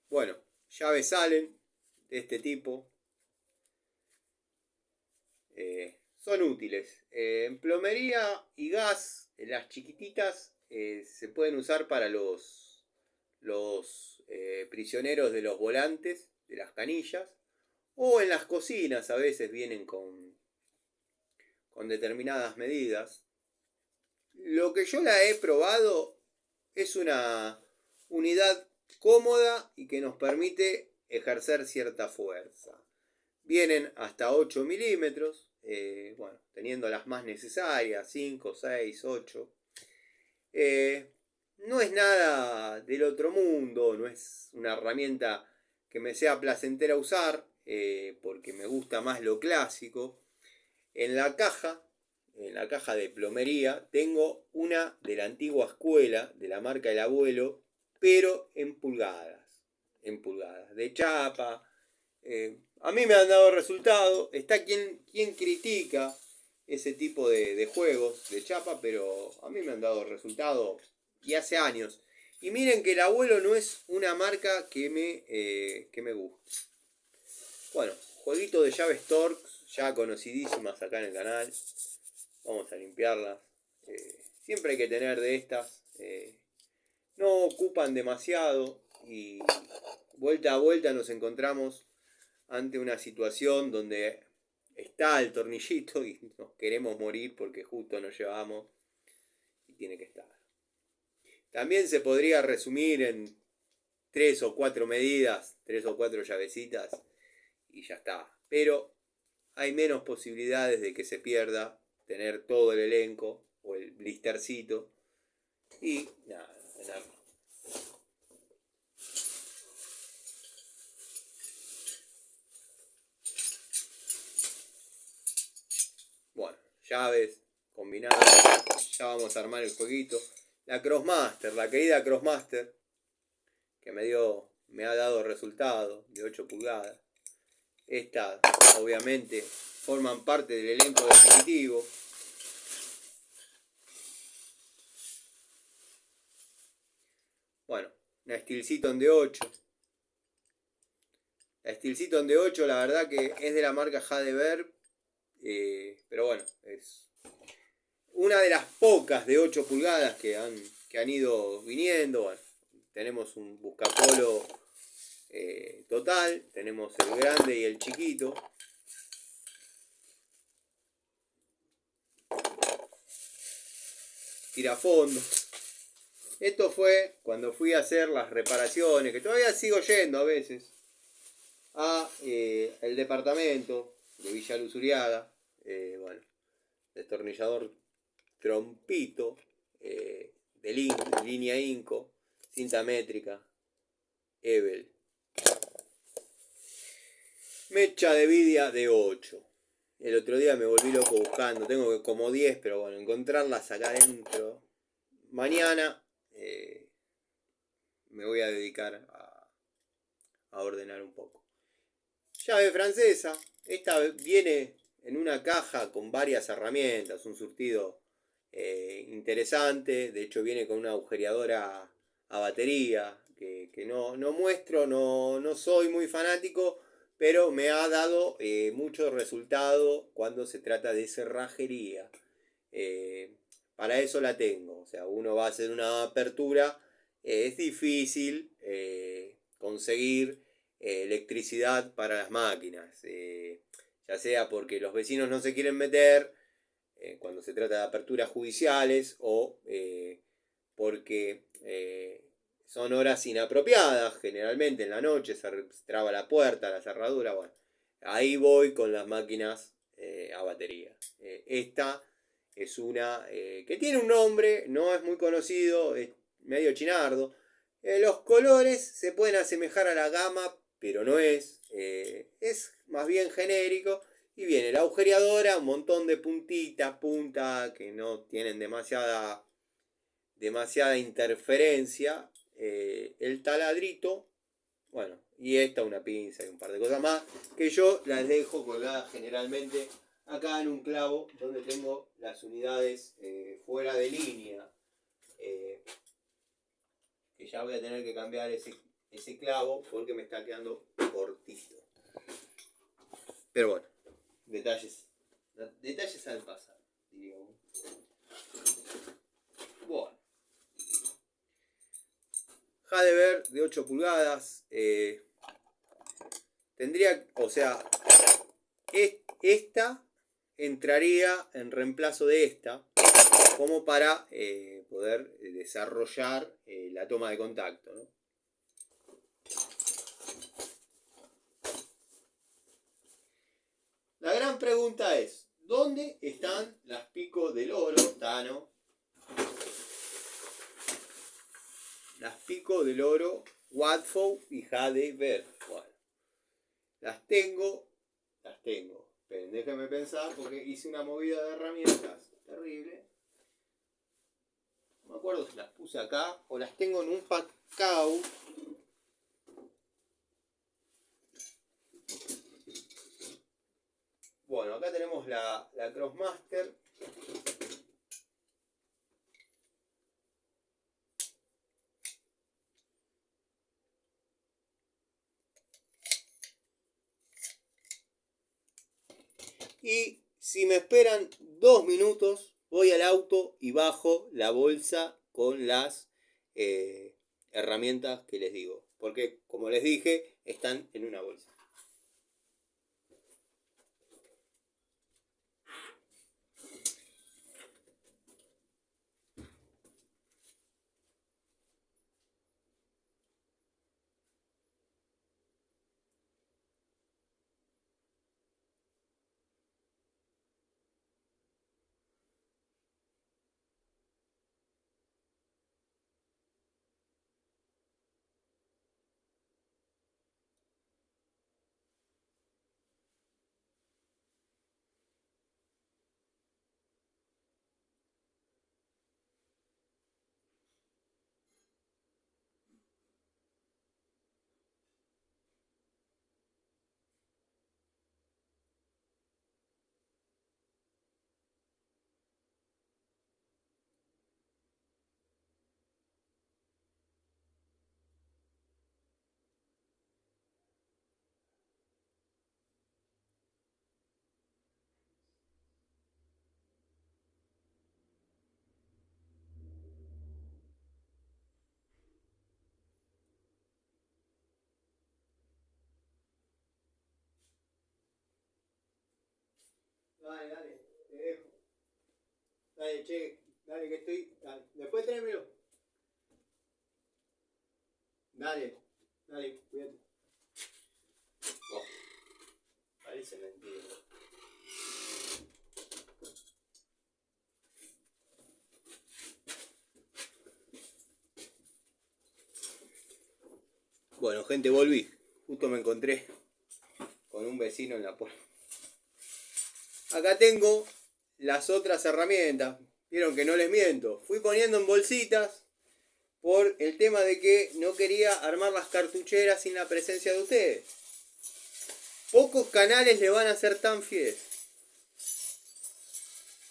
Bueno, llaves salen de este tipo. Son útiles. En plomería y gas, las chiquititas se pueden usar para los prisioneros de los volantes, de las canillas, o en las cocinas a veces vienen con determinadas medidas. Lo que yo la he probado es una unidad cómoda y que nos permite ejercer cierta fuerza. Vienen hasta 8 milímetros, bueno, teniendo las más necesarias, 5, 6, 8. No es nada del otro mundo, no es una herramienta que me sea placentera usar, porque me gusta más lo clásico. En la caja de plomería, tengo una de la antigua escuela, de la marca El Abuelo, pero en pulgadas, de chapa. A mí me han dado resultado. Está quien critica ese tipo de juegos de chapa, pero a mí me han dado resultado y hace años. Y miren que El Abuelo no es una marca que me guste. Bueno, jueguito de llaves Torx, ya conocidísimas acá en el canal. Vamos a limpiarlas. Siempre hay que tener de estas. No ocupan demasiado y vuelta a vuelta nos encontramos ante una situación donde está el tornillito y nos queremos morir porque justo nos llevamos y tiene que estar. También se podría resumir en 3 o 4 medidas, 3 o 4 llavecitas y ya está. Pero hay menos posibilidades de que se pierda tener todo el elenco o el blistercito. Y nada, nada. Bueno, llaves combinadas. Ya vamos a armar el jueguito. La Crossmaster, la querida Crossmaster, que me ha dado resultado de 8 pulgadas. Estas obviamente forman parte del elenco definitivo. Bueno, una Stilsiton de 8. La Stilsiton de 8 la verdad que es de la marca Jadever. Pero bueno, es una de las pocas de 8 pulgadas que han ido viniendo. Bueno, tenemos un buscapolo total, tenemos el grande y el chiquito. Tirafondo. Esto fue cuando fui a hacer las reparaciones, que todavía sigo yendo a veces, a el departamento de Villa Luzuriaga. Bueno, destornillador trompito, de línea Inco, cinta métrica, Ebel. Mecha de vidia de 8. El otro día me volví loco buscando, tengo como 10, pero bueno, encontrarlas acá adentro. Mañana me voy a dedicar a ordenar un poco. Llave francesa. Esta viene en una caja con varias herramientas, un surtido interesante. De hecho viene con una agujereadora a batería que no muestro, no soy muy fanático, pero me ha dado mucho resultado cuando se trata de cerrajería. Para eso la tengo. O sea, uno va a hacer una apertura. Es difícil conseguir electricidad para las máquinas. Ya sea porque los vecinos no se quieren meter cuando se trata de aperturas judiciales o porque son horas inapropiadas. Generalmente en la noche se traba la puerta, la cerradura. Bueno, ahí voy con las máquinas a batería. Esta es una que tiene un nombre, no es muy conocido, es medio chinardo. Los colores se pueden asemejar a la gama, pero no es. Es más bien genérico. Y viene la agujereadora, un montón de puntitas, punta, que no tienen demasiada interferencia. El taladrito, bueno, y esta una pinza y un par de cosas más, que yo las dejo colgadas generalmente acá en un clavo donde tengo las unidades fuera de línea. Que ya voy a tener que cambiar ese clavo porque me está quedando cortito. Pero bueno, detalles al pasar, diríamos. Bueno. Jadever de 8 pulgadas. Tendría, o sea, esta entraría en reemplazo de esta como para poder desarrollar la toma de contacto, ¿no? La gran pregunta es, ¿dónde están las Pico del Oro, Tano? Las Pico del Oro, Watford y Jadever. Bueno, las tengo. Pero déjenme pensar porque hice una movida de herramientas terrible. No me acuerdo si las puse acá o las tengo en un pacao. Bueno, acá tenemos la Crossmaster. Y si me esperan 2 minutos, voy al auto y bajo la bolsa con las herramientas que les digo. Porque, como les dije, están en una bolsa. Dale, dale, te dejo. Dale, che, dale que estoy. Dale. Después tráemelo. Dale, dale, cuídate. Oh, parece mentira. Bueno, gente, volví. Justo me encontré con un vecino en la puerta. Acá tengo las otras herramientas. Vieron que no les miento. Fui poniendo en bolsitas por el tema de que no quería armar las cartucheras sin la presencia de ustedes. Pocos canales le van a ser tan fieles.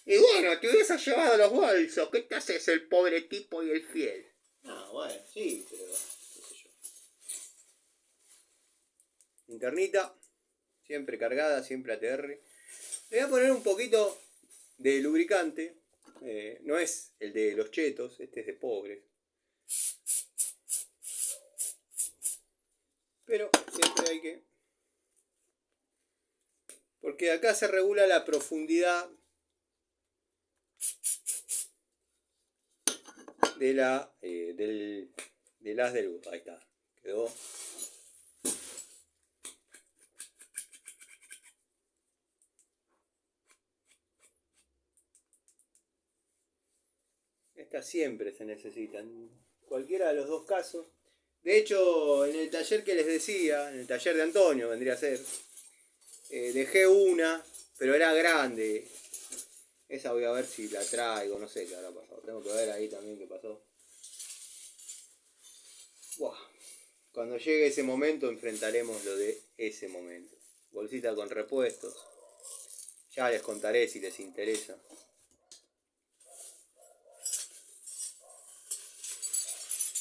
Y bueno, te hubiese llevado los bolsos. ¿Qué te haces el pobre tipo y el fiel? Ah, bueno, sí, pero qué sé yo. Internita, siempre cargada, siempre ATR. Le voy a poner un poquito de lubricante. No es el de los chetos, este es de pobres. Pero siempre hay que... Porque acá se regula la profundidad de la, del haz del bus. Ahí está, quedó. Estas siempre se necesitan, cualquiera de los dos casos. De hecho, en el taller que les decía, en el taller de Antonio vendría a ser, dejé una, pero era grande. Esa voy a ver si la traigo, no sé qué habrá pasado. Tengo que ver ahí también qué pasó. Buah. Cuando llegue ese momento enfrentaremos lo de ese momento. Bolsita con repuestos. Ya les contaré si les interesa.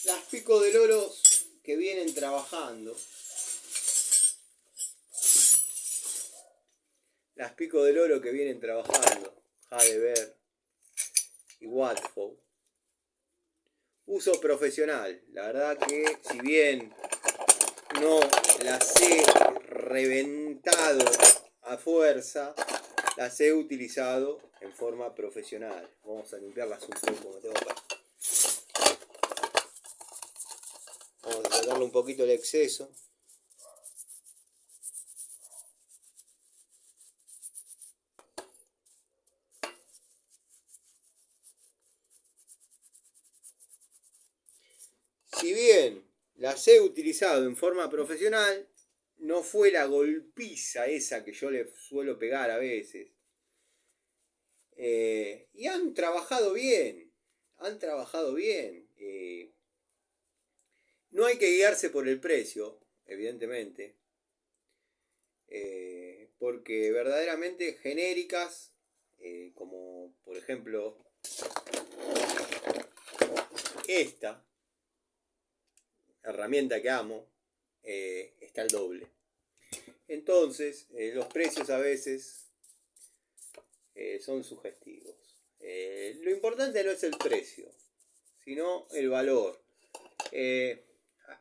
Las pico de loros que vienen trabajando. Las pico del oro que vienen trabajando. Heidelberg y Watford. Uso profesional. La verdad que si bien no las he reventado a fuerza, las he utilizado en forma profesional. Vamos a limpiarlas un poco. Me tengo acá. Vamos a sacarle un poquito el exceso. Si bien las he utilizado en forma profesional, no fue la golpiza esa que yo le suelo pegar a veces. Y han trabajado bien. Han trabajado bien. No hay que guiarse por el precio, evidentemente. Porque verdaderamente genéricas, como por ejemplo esta herramienta que amo, está al doble. Entonces, los precios a veces son sugestivos. Lo importante no es el precio, sino el valor.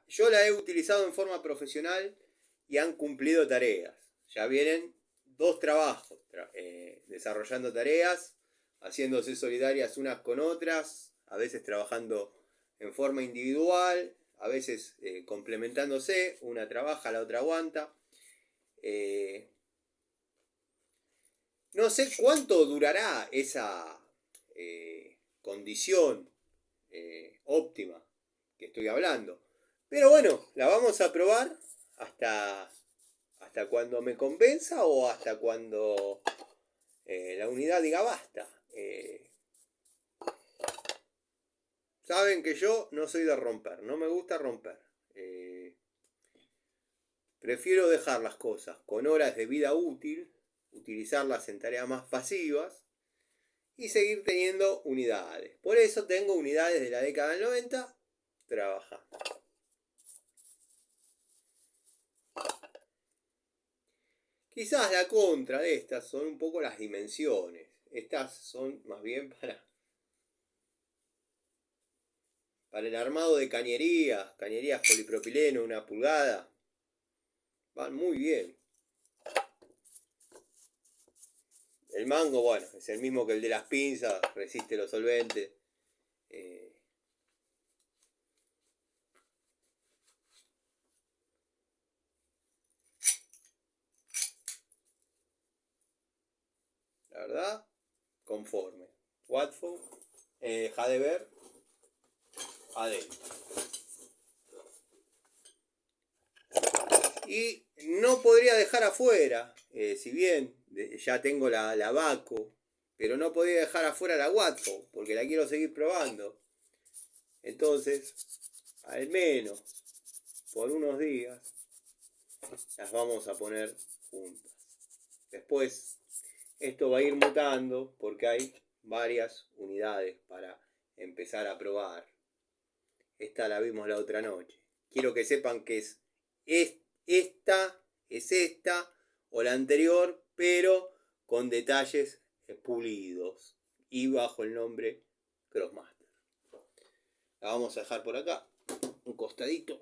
Yo la he utilizado en forma profesional y han cumplido tareas. Ya vienen 2 trabajos, desarrollando tareas, haciéndose solidarias unas con otras, a veces trabajando en forma individual, a veces complementándose, una trabaja, la otra aguanta. No sé cuánto durará esa condición óptima que estoy hablando. Pero bueno, la vamos a probar hasta cuando me convenza o hasta cuando la unidad diga basta. Saben que yo no soy de romper, no me gusta romper. Prefiero dejar las cosas con horas de vida útil, utilizarlas en tareas más pasivas y seguir teniendo unidades. Por eso tengo unidades de la década del 90 trabajando. Quizás la contra de estas son un poco las dimensiones. Estas son más bien para el armado de cañerías polipropileno, 1 pulgada. Van muy bien. El mango, bueno, es el mismo que el de las pinzas, resiste los solventes. La verdad, conforme. Watford, Jadever, adentro. Y no podría dejar afuera, si bien ya tengo la Baco, pero no podría dejar afuera la Watford, porque la quiero seguir probando. Entonces, al menos por unos días, las vamos a poner juntas. Después, esto va a ir mutando porque hay varias unidades para empezar a probar. Esta la vimos la otra noche. Quiero que sepan que es esta o la anterior, pero con detalles pulidos y bajo el nombre Crossmaster. La vamos a dejar por acá, un costadito.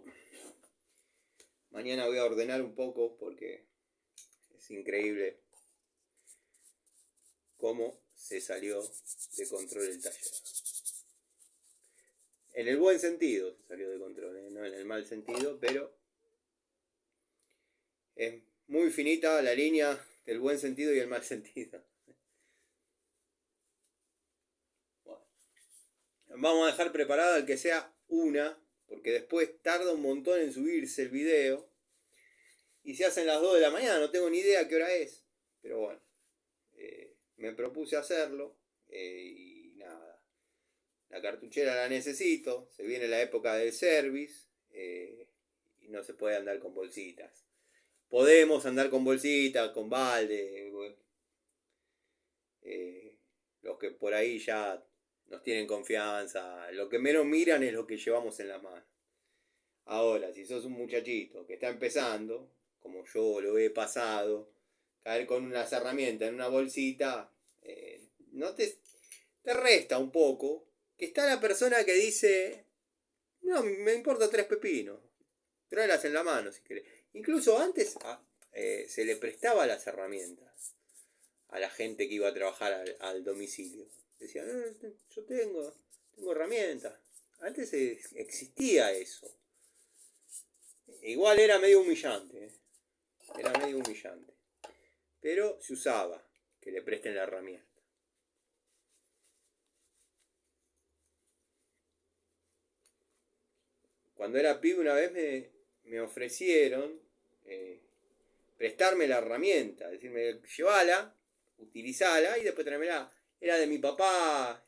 Mañana voy a ordenar un poco porque es increíble cómo se salió de control el taller. En el buen sentido se salió de control, no en el mal sentido, pero es muy finita la línea del buen sentido y el mal sentido. Bueno, vamos a dejar preparada el que sea una, porque después tarda un montón en subirse el video. Y se hacen las 2 de la mañana, no tengo ni idea qué hora es. Pero bueno, me propuse hacerlo y nada. La cartuchera la necesito, se viene la época del service y no se puede andar con bolsitas. Podemos andar con bolsitas, con balde. Los que por ahí ya nos tienen confianza. Lo que menos miran es lo que llevamos en la mano. Ahora, si sos un muchachito que está empezando, como yo lo he pasado, caer con unas herramientas en una bolsita, no te resta un poco. Que está la persona que dice, no, me importa 3 pepinos, tráelas en la mano si querés. Incluso antes se le prestaba las herramientas a la gente que iba a trabajar al domicilio. Decía, yo tengo herramientas. Antes existía eso. Igual era medio humillante. Era medio humillante. Pero se usaba que le presten la herramienta. Cuando era pibe una vez me ofrecieron prestarme la herramienta. Decirme, llévala, utilizala y después tráemela. Era de mi papá.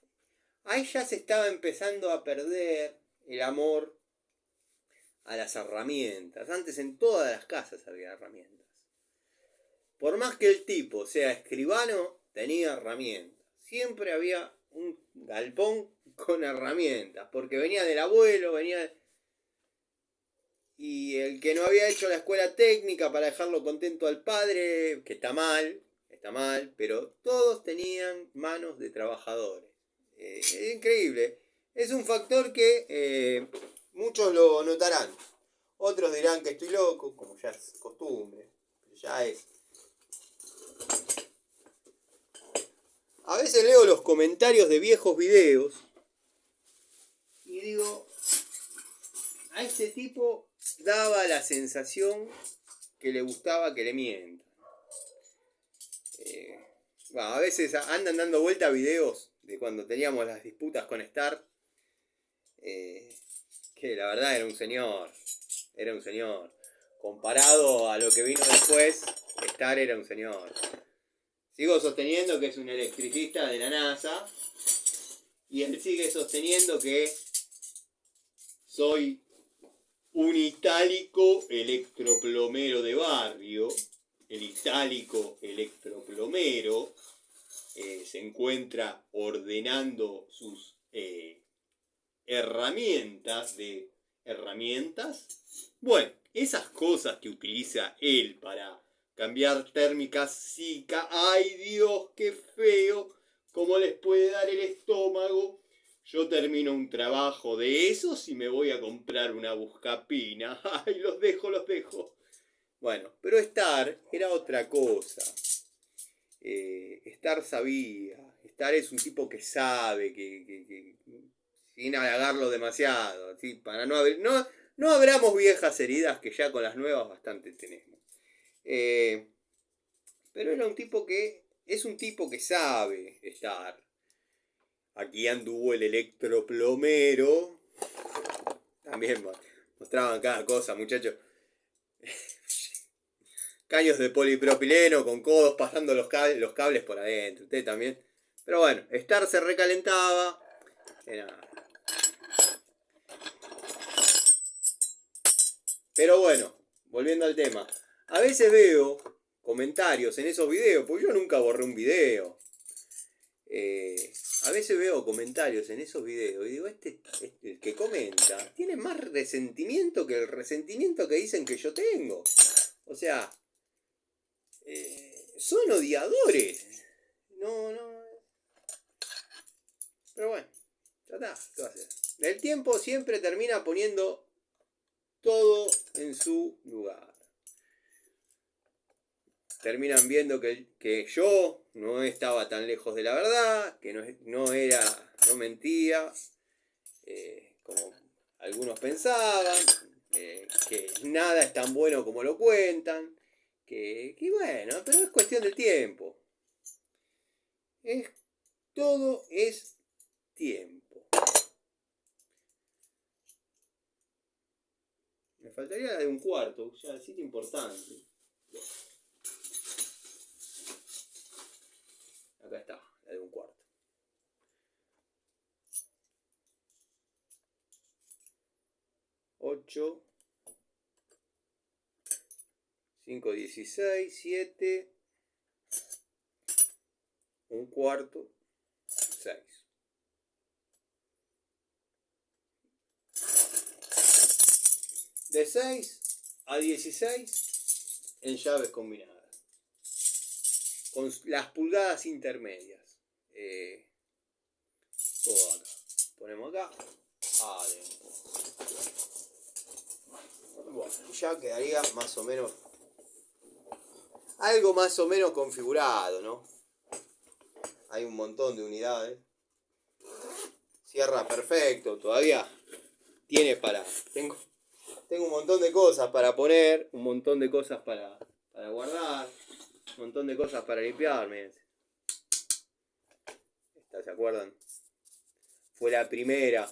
Ahí ya se estaba empezando a perder el amor a las herramientas. Antes en todas las casas había herramientas. Por más que el tipo sea escribano, tenía herramientas. Siempre había un galpón con herramientas. Porque venía del abuelo, venía... Y el que no había hecho la escuela técnica para dejarlo contento al padre, que está mal, pero todos tenían manos de trabajadores. Es increíble. Es un factor que muchos lo notarán. Otros dirán que estoy loco, como ya es costumbre. Ya es. A veces leo los comentarios de viejos videos y digo, a este tipo daba la sensación que le gustaba que le mientan. Bueno, a veces andan dando vuelta videos de cuando teníamos las disputas con Star, que la verdad era un señor. Comparado a lo que vino después, Star era un señor. Sigo sosteniendo que es un electricista de la NASA y él sigue sosteniendo que soy un itálico electroplomero de barrio. El itálico electroplomero se encuentra ordenando sus herramientas. Bueno, esas cosas que utiliza él para cambiar térmicas Zika. ¡Ay, Dios, qué feo! ¿Cómo les puede dar el estómago? Yo termino un trabajo de esos y me voy a comprar una buscapina. ¡Ay, los dejo! Bueno, pero Star era otra cosa. Star sabía. Star es un tipo que sabe, sin halagarlo demasiado, ¿sí? Para no abramos viejas heridas que ya con las nuevas bastante tenemos. Pero era un tipo que es un tipo que sabe estar. Aquí anduvo el electroplomero. También mostraban cada cosa, muchachos. Caños de polipropileno con codos pasando los cables por adentro. Usted también. Pero bueno, Star se recalentaba. Pero bueno, volviendo al tema. A veces veo comentarios en esos videos, porque yo nunca borré un video. A veces veo comentarios en esos videos y digo, el que comenta tiene más resentimiento que el resentimiento que dicen que yo tengo. O sea, son odiadores. No. Pero bueno, ya está, ¿qué va a hacer? El tiempo siempre termina poniendo todo en su lugar. Terminan viendo que yo no estaba tan lejos de la verdad, que no mentía, como algunos pensaban, que nada es tan bueno como lo cuentan, que bueno, pero es cuestión de tiempo. Todo es tiempo. Me faltaría la de un cuarto, ya sitio importante. Acá está, la de un cuarto. 8, 5, 16, 7, un cuarto, 6. De 6 a 16 en llaves combinadas. Con las pulgadas intermedias. Todo acá. Ponemos acá. Adentro. Bueno, ya quedaría más o menos. Algo más o menos configurado, ¿no? Hay un montón de unidades. Cierra perfecto. Todavía tiene para. Tengo un montón de cosas para poner. Un montón de cosas para guardar. Un montón de cosas para limpiar. Miren. Esta, ¿se acuerdan? Fue la primera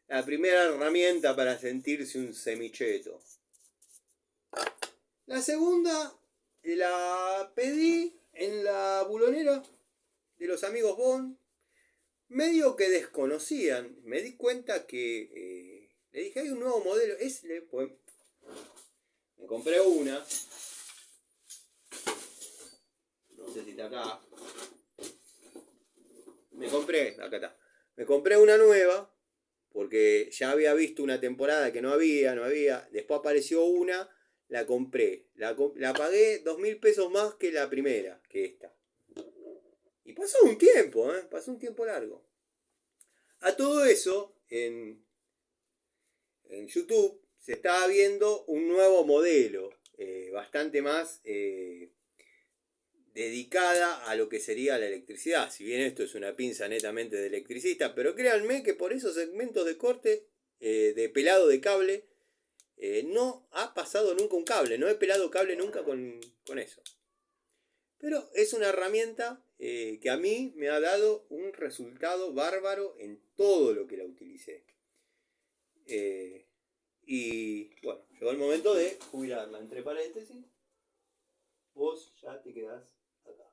herramienta para sentirse un semicheto. La segunda la pedí en la bulonera de los amigos Bond. Medio que desconocían. Me di cuenta que le dije, hay un nuevo modelo. Me compré una. No sé si está acá. Acá está. Me compré una nueva. Porque ya había visto una temporada que no había. Después apareció una, la compré. La pagué 2.000 pesos más que la primera, que esta. Y pasó un tiempo, pasó un tiempo largo. A todo eso, en YouTube se estaba viendo un nuevo modelo, bastante más dedicada a lo que sería la electricidad. Si bien esto es una pinza netamente de electricista, pero créanme que por esos segmentos de corte, de pelado de cable, no ha pasado nunca un cable. No he pelado cable nunca con eso. Pero es una herramienta que a mí me ha dado un resultado bárbaro en todo lo que la utilicé. Y bueno, llegó el momento de jubilarla. Entre paréntesis, vos ya te quedás acá.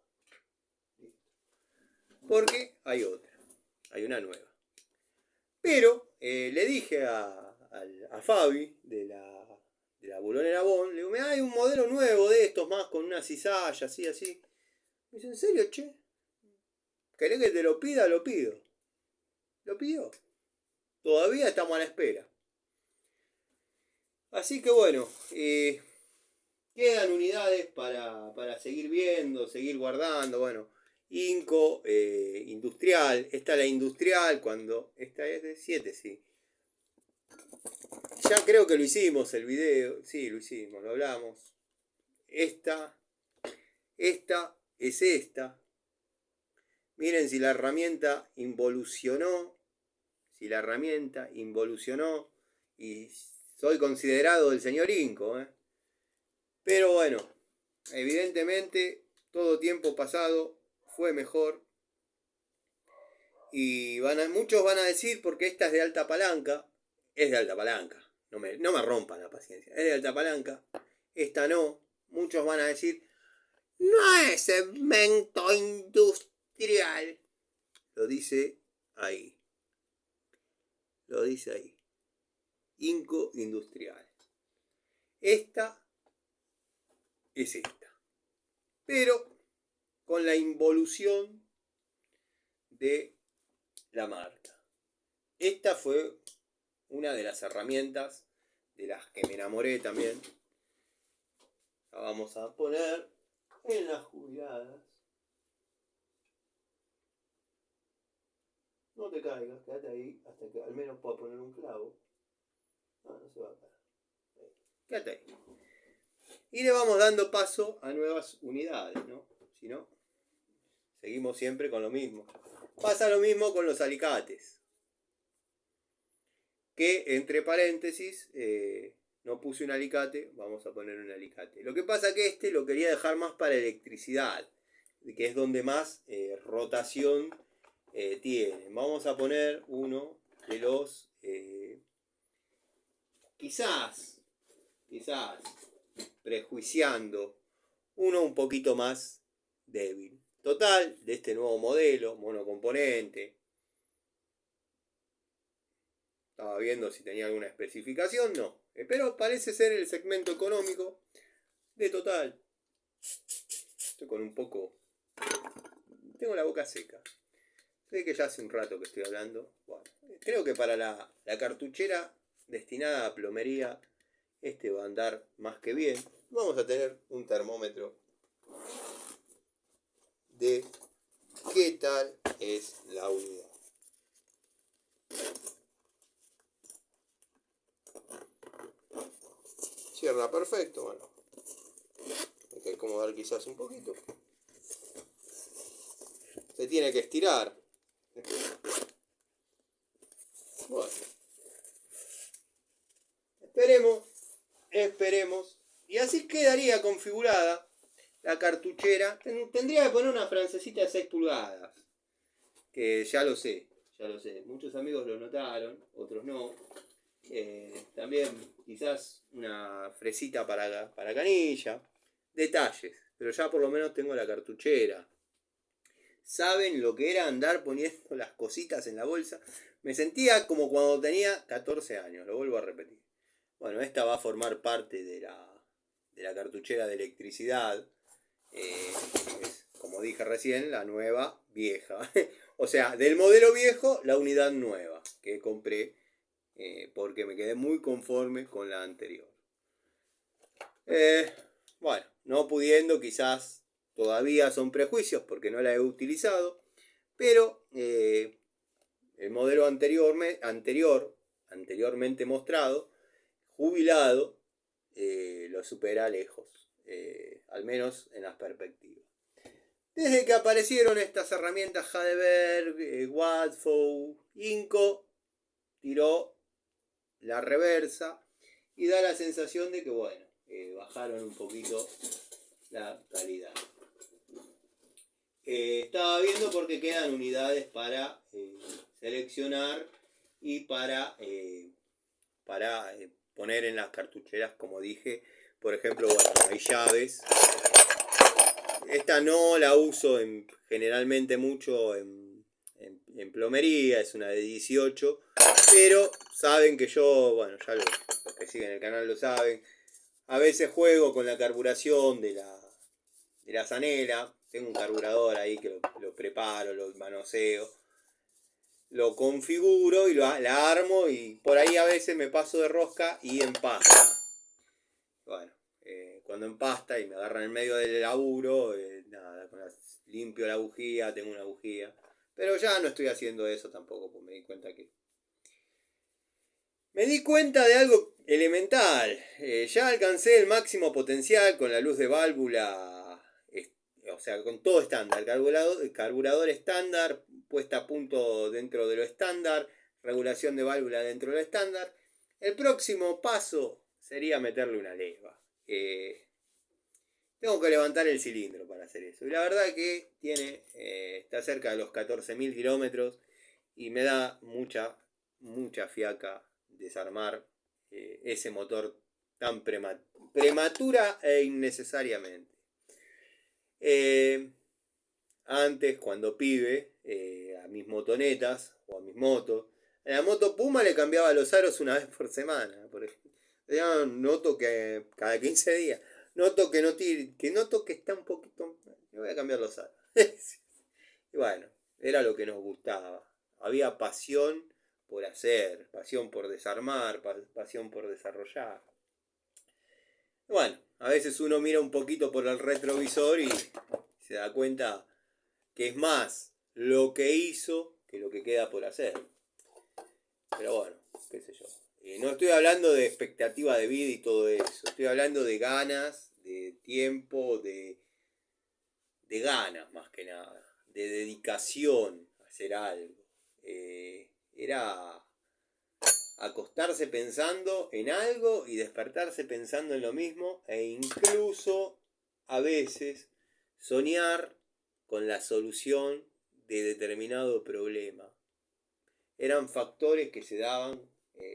¿Listo? Porque hay otra, hay una nueva. Pero le dije a Fabi de la bulonera Bond, le digo, hay un modelo nuevo de estos más con una cizalla, así. Me dice, ¿en serio, che? ¿Querés que te lo pida? Lo pido. Lo pidió. Todavía estamos a la espera. Así que bueno, quedan unidades para seguir viendo, seguir guardando. Bueno, Inco, industrial. Esta es la industrial, esta es de 7, sí. Ya creo que lo hicimos el video. Sí, lo hicimos, lo hablamos. Esta es esta. Miren si la herramienta involucionó. Si la herramienta involucionó. Y soy considerado el señor Inco. Pero bueno, evidentemente todo tiempo pasado fue mejor. Y muchos van a decir, porque esta es de alta palanca. Es de alta palanca. No me rompan la paciencia. Es de alta palanca. Esta no. Muchos van a decir, no es segmento industrial. Lo dice ahí. Lo dice ahí. Inco Industrial. Esta es esta. Pero con la involución de la marca. Esta fue una de las herramientas de las que me enamoré también. La vamos a poner en las jubiladas. No te caigas, quédate ahí hasta que al menos pueda poner un clavo. No se va a caer. Quédate ahí. Y le vamos dando paso a nuevas unidades, ¿no? Si no, seguimos siempre con lo mismo. Pasa lo mismo con los alicates. Que entre paréntesis, no puse un alicate, vamos a poner un alicate. Lo que pasa que este lo quería dejar más para electricidad, que es donde más rotación tiene. Vamos a poner uno de los quizás prejuiciando, uno un poquito más débil. Total, de este nuevo modelo, monocomponente. Estaba viendo si tenía alguna especificación, no. Pero parece ser el segmento económico de Total. Estoy con un poco... Tengo la boca seca. Sé que ya hace un rato que estoy hablando. Bueno, creo que para la cartuchera destinada a plomería, este va a andar más que bien. Vamos a tener un termómetro de qué tal es la unidad. Cierra perfecto, bueno. Hay que acomodar quizás un poquito. Se tiene que estirar. Bueno. Esperemos. Y así quedaría configurada la cartuchera. Tendría que poner una francesita de 6 pulgadas. Que ya lo sé. Muchos amigos lo notaron, otros no. También quizás una fresita para canilla. Detalles. Pero ya por lo menos tengo la cartuchera. ¿Saben lo que era andar poniendo las cositas en la bolsa? Me sentía como cuando tenía 14 años, lo vuelvo a repetir. Bueno, esta va a formar parte de la cartuchera de electricidad. Es, como dije recién, la nueva vieja. O sea, del modelo viejo, la unidad nueva que compré porque me quedé muy conforme con la anterior. Bueno, no pudiendo, quizás todavía son prejuicios porque no la he utilizado, pero el modelo anteriormente mostrado, jubilado, lo supera lejos, al menos en las perspectivas. Desde que aparecieron estas herramientas Heidelberg, Wadfo, Inco, tiró la reversa y da la sensación de que, bueno, bajaron un poquito la calidad. Estaba viendo porque quedan unidades para seleccionar y para poner en las cartucheras, como dije. Por ejemplo, bueno, hay llaves. Esta no la uso generalmente mucho en plomería, es una de 18, pero saben que yo, bueno, ya los que siguen el canal lo saben, a veces juego con la carburación de la zanela. Tengo un carburador ahí que lo preparo, lo manoseo, lo configuro y la armo, y por ahí a veces me paso de rosca y empasta. Bueno, cuando empasta y me agarran en medio del laburo, nada, limpio la bujía, tengo una bujía. Pero ya no estoy haciendo eso tampoco, porque me di cuenta de algo elemental. Ya alcancé el máximo potencial con la luz de válvula. o sea, con todo estándar, carburador estándar, puesta a punto dentro de lo estándar, regulación de válvula dentro de lo estándar. El próximo paso sería meterle una leva. Tengo que levantar el cilindro para hacer eso. Y la verdad que está cerca de los 14.000 kilómetros y me da mucha fiaca desarmar ese motor tan prematura e innecesariamente. Antes, cuando pibe, a mis motonetas o a mis motos, a la moto Puma le cambiaba los aros una vez por semana. Por ejemplo. Ya noto que cada 15 días, noto que no tire, que noto que está un poquito, le voy a cambiar los aros. Y bueno, era lo que nos gustaba. Había pasión por hacer, pasión por desarmar, pasión por desarrollar. Bueno, a veces uno mira un poquito por el retrovisor y se da cuenta que es más lo que hizo que lo que queda por hacer. Pero bueno, qué sé yo. No estoy hablando de expectativa de vida y todo eso. Estoy hablando de ganas, de tiempo, de ganas más que nada. De dedicación a hacer algo. Era acostarse pensando en algo y despertarse pensando en lo mismo. E incluso a veces soñar con la solución de determinado problema. Eran factores que se daban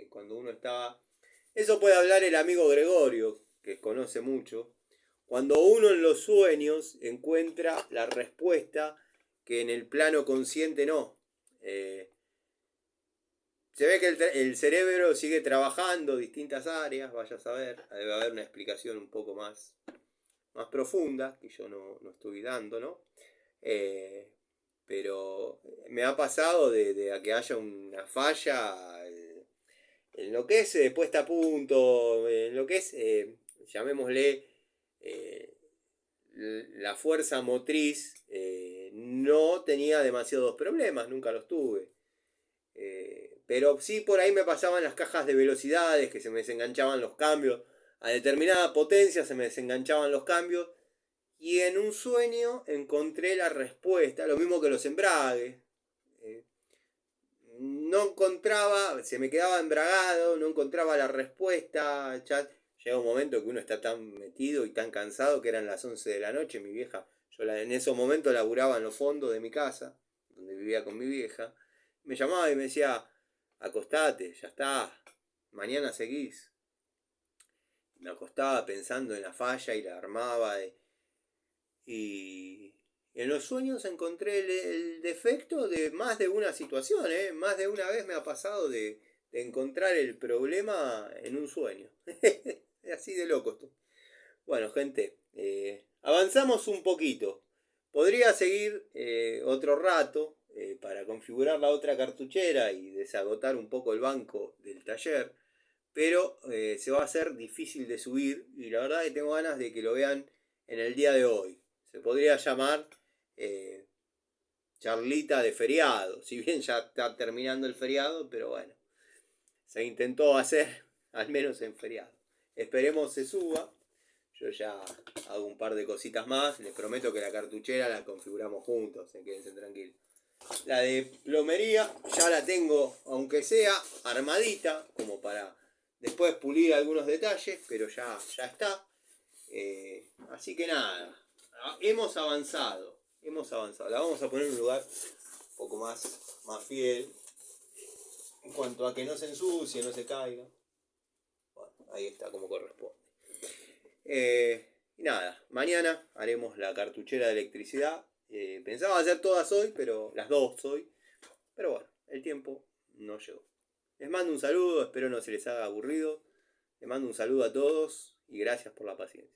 cuando uno estaba... Eso puede hablar el amigo Gregorio, que conoce mucho. Cuando uno en los sueños encuentra la respuesta que en el plano consciente no. Se ve que el cerebro sigue trabajando distintas áreas, vaya a saber. Debe haber una explicación un poco más profunda, que yo no estoy dando, ¿no? Pero me ha pasado de que haya una falla en lo que es puesta a punto, en lo que es, llamémosle, la fuerza motriz, no tenía demasiados problemas, nunca los tuve. Pero sí por ahí me pasaban las cajas de velocidades, que se me desenganchaban los cambios, a determinada potencia se me desenganchaban los cambios. Y en un sueño encontré la respuesta, lo mismo que los embragues. No encontraba, se me quedaba embragado, no encontraba la respuesta. Ya llega un momento que uno está tan metido y tan cansado que eran las 11 de la noche. Mi vieja, yo en esos momentos laburaba en los fondos de mi casa, donde vivía con mi vieja. Me llamaba y me decía, acostate, ya está, mañana seguís. Me acostaba pensando en la falla y la armaba. Y en los sueños encontré el defecto de más de una situación, Más de una vez me ha pasado de encontrar el problema en un sueño. Es así de loco esto. Bueno, gente, avanzamos un poquito. Podría seguir otro rato para configurar la otra cartuchera y desagotar un poco el banco del taller, pero se va a hacer difícil de subir y la verdad que tengo ganas de que lo vean en el día de hoy. Se podría llamar charlita de feriado, si bien ya está terminando el feriado, pero bueno, se intentó hacer al menos en feriado. Esperemos se suba. Yo ya hago un par de cositas más. Les prometo que la cartuchera la configuramos juntos, quédense tranquilos. La de plomería ya la tengo, aunque sea armadita, como para después pulir algunos detalles, pero ya está. Así que nada, hemos avanzado. La vamos a poner en un lugar un poco más fiel en cuanto a que no se ensucie, no se caiga. Bueno, ahí está como corresponde. Y nada, mañana haremos la cartuchera de electricidad. Pensaba hacer todas hoy, pero las dos hoy. Pero bueno, el tiempo no llegó. Les mando un saludo, espero no se les haga aburrido. Les mando un saludo a todos y gracias por la paciencia.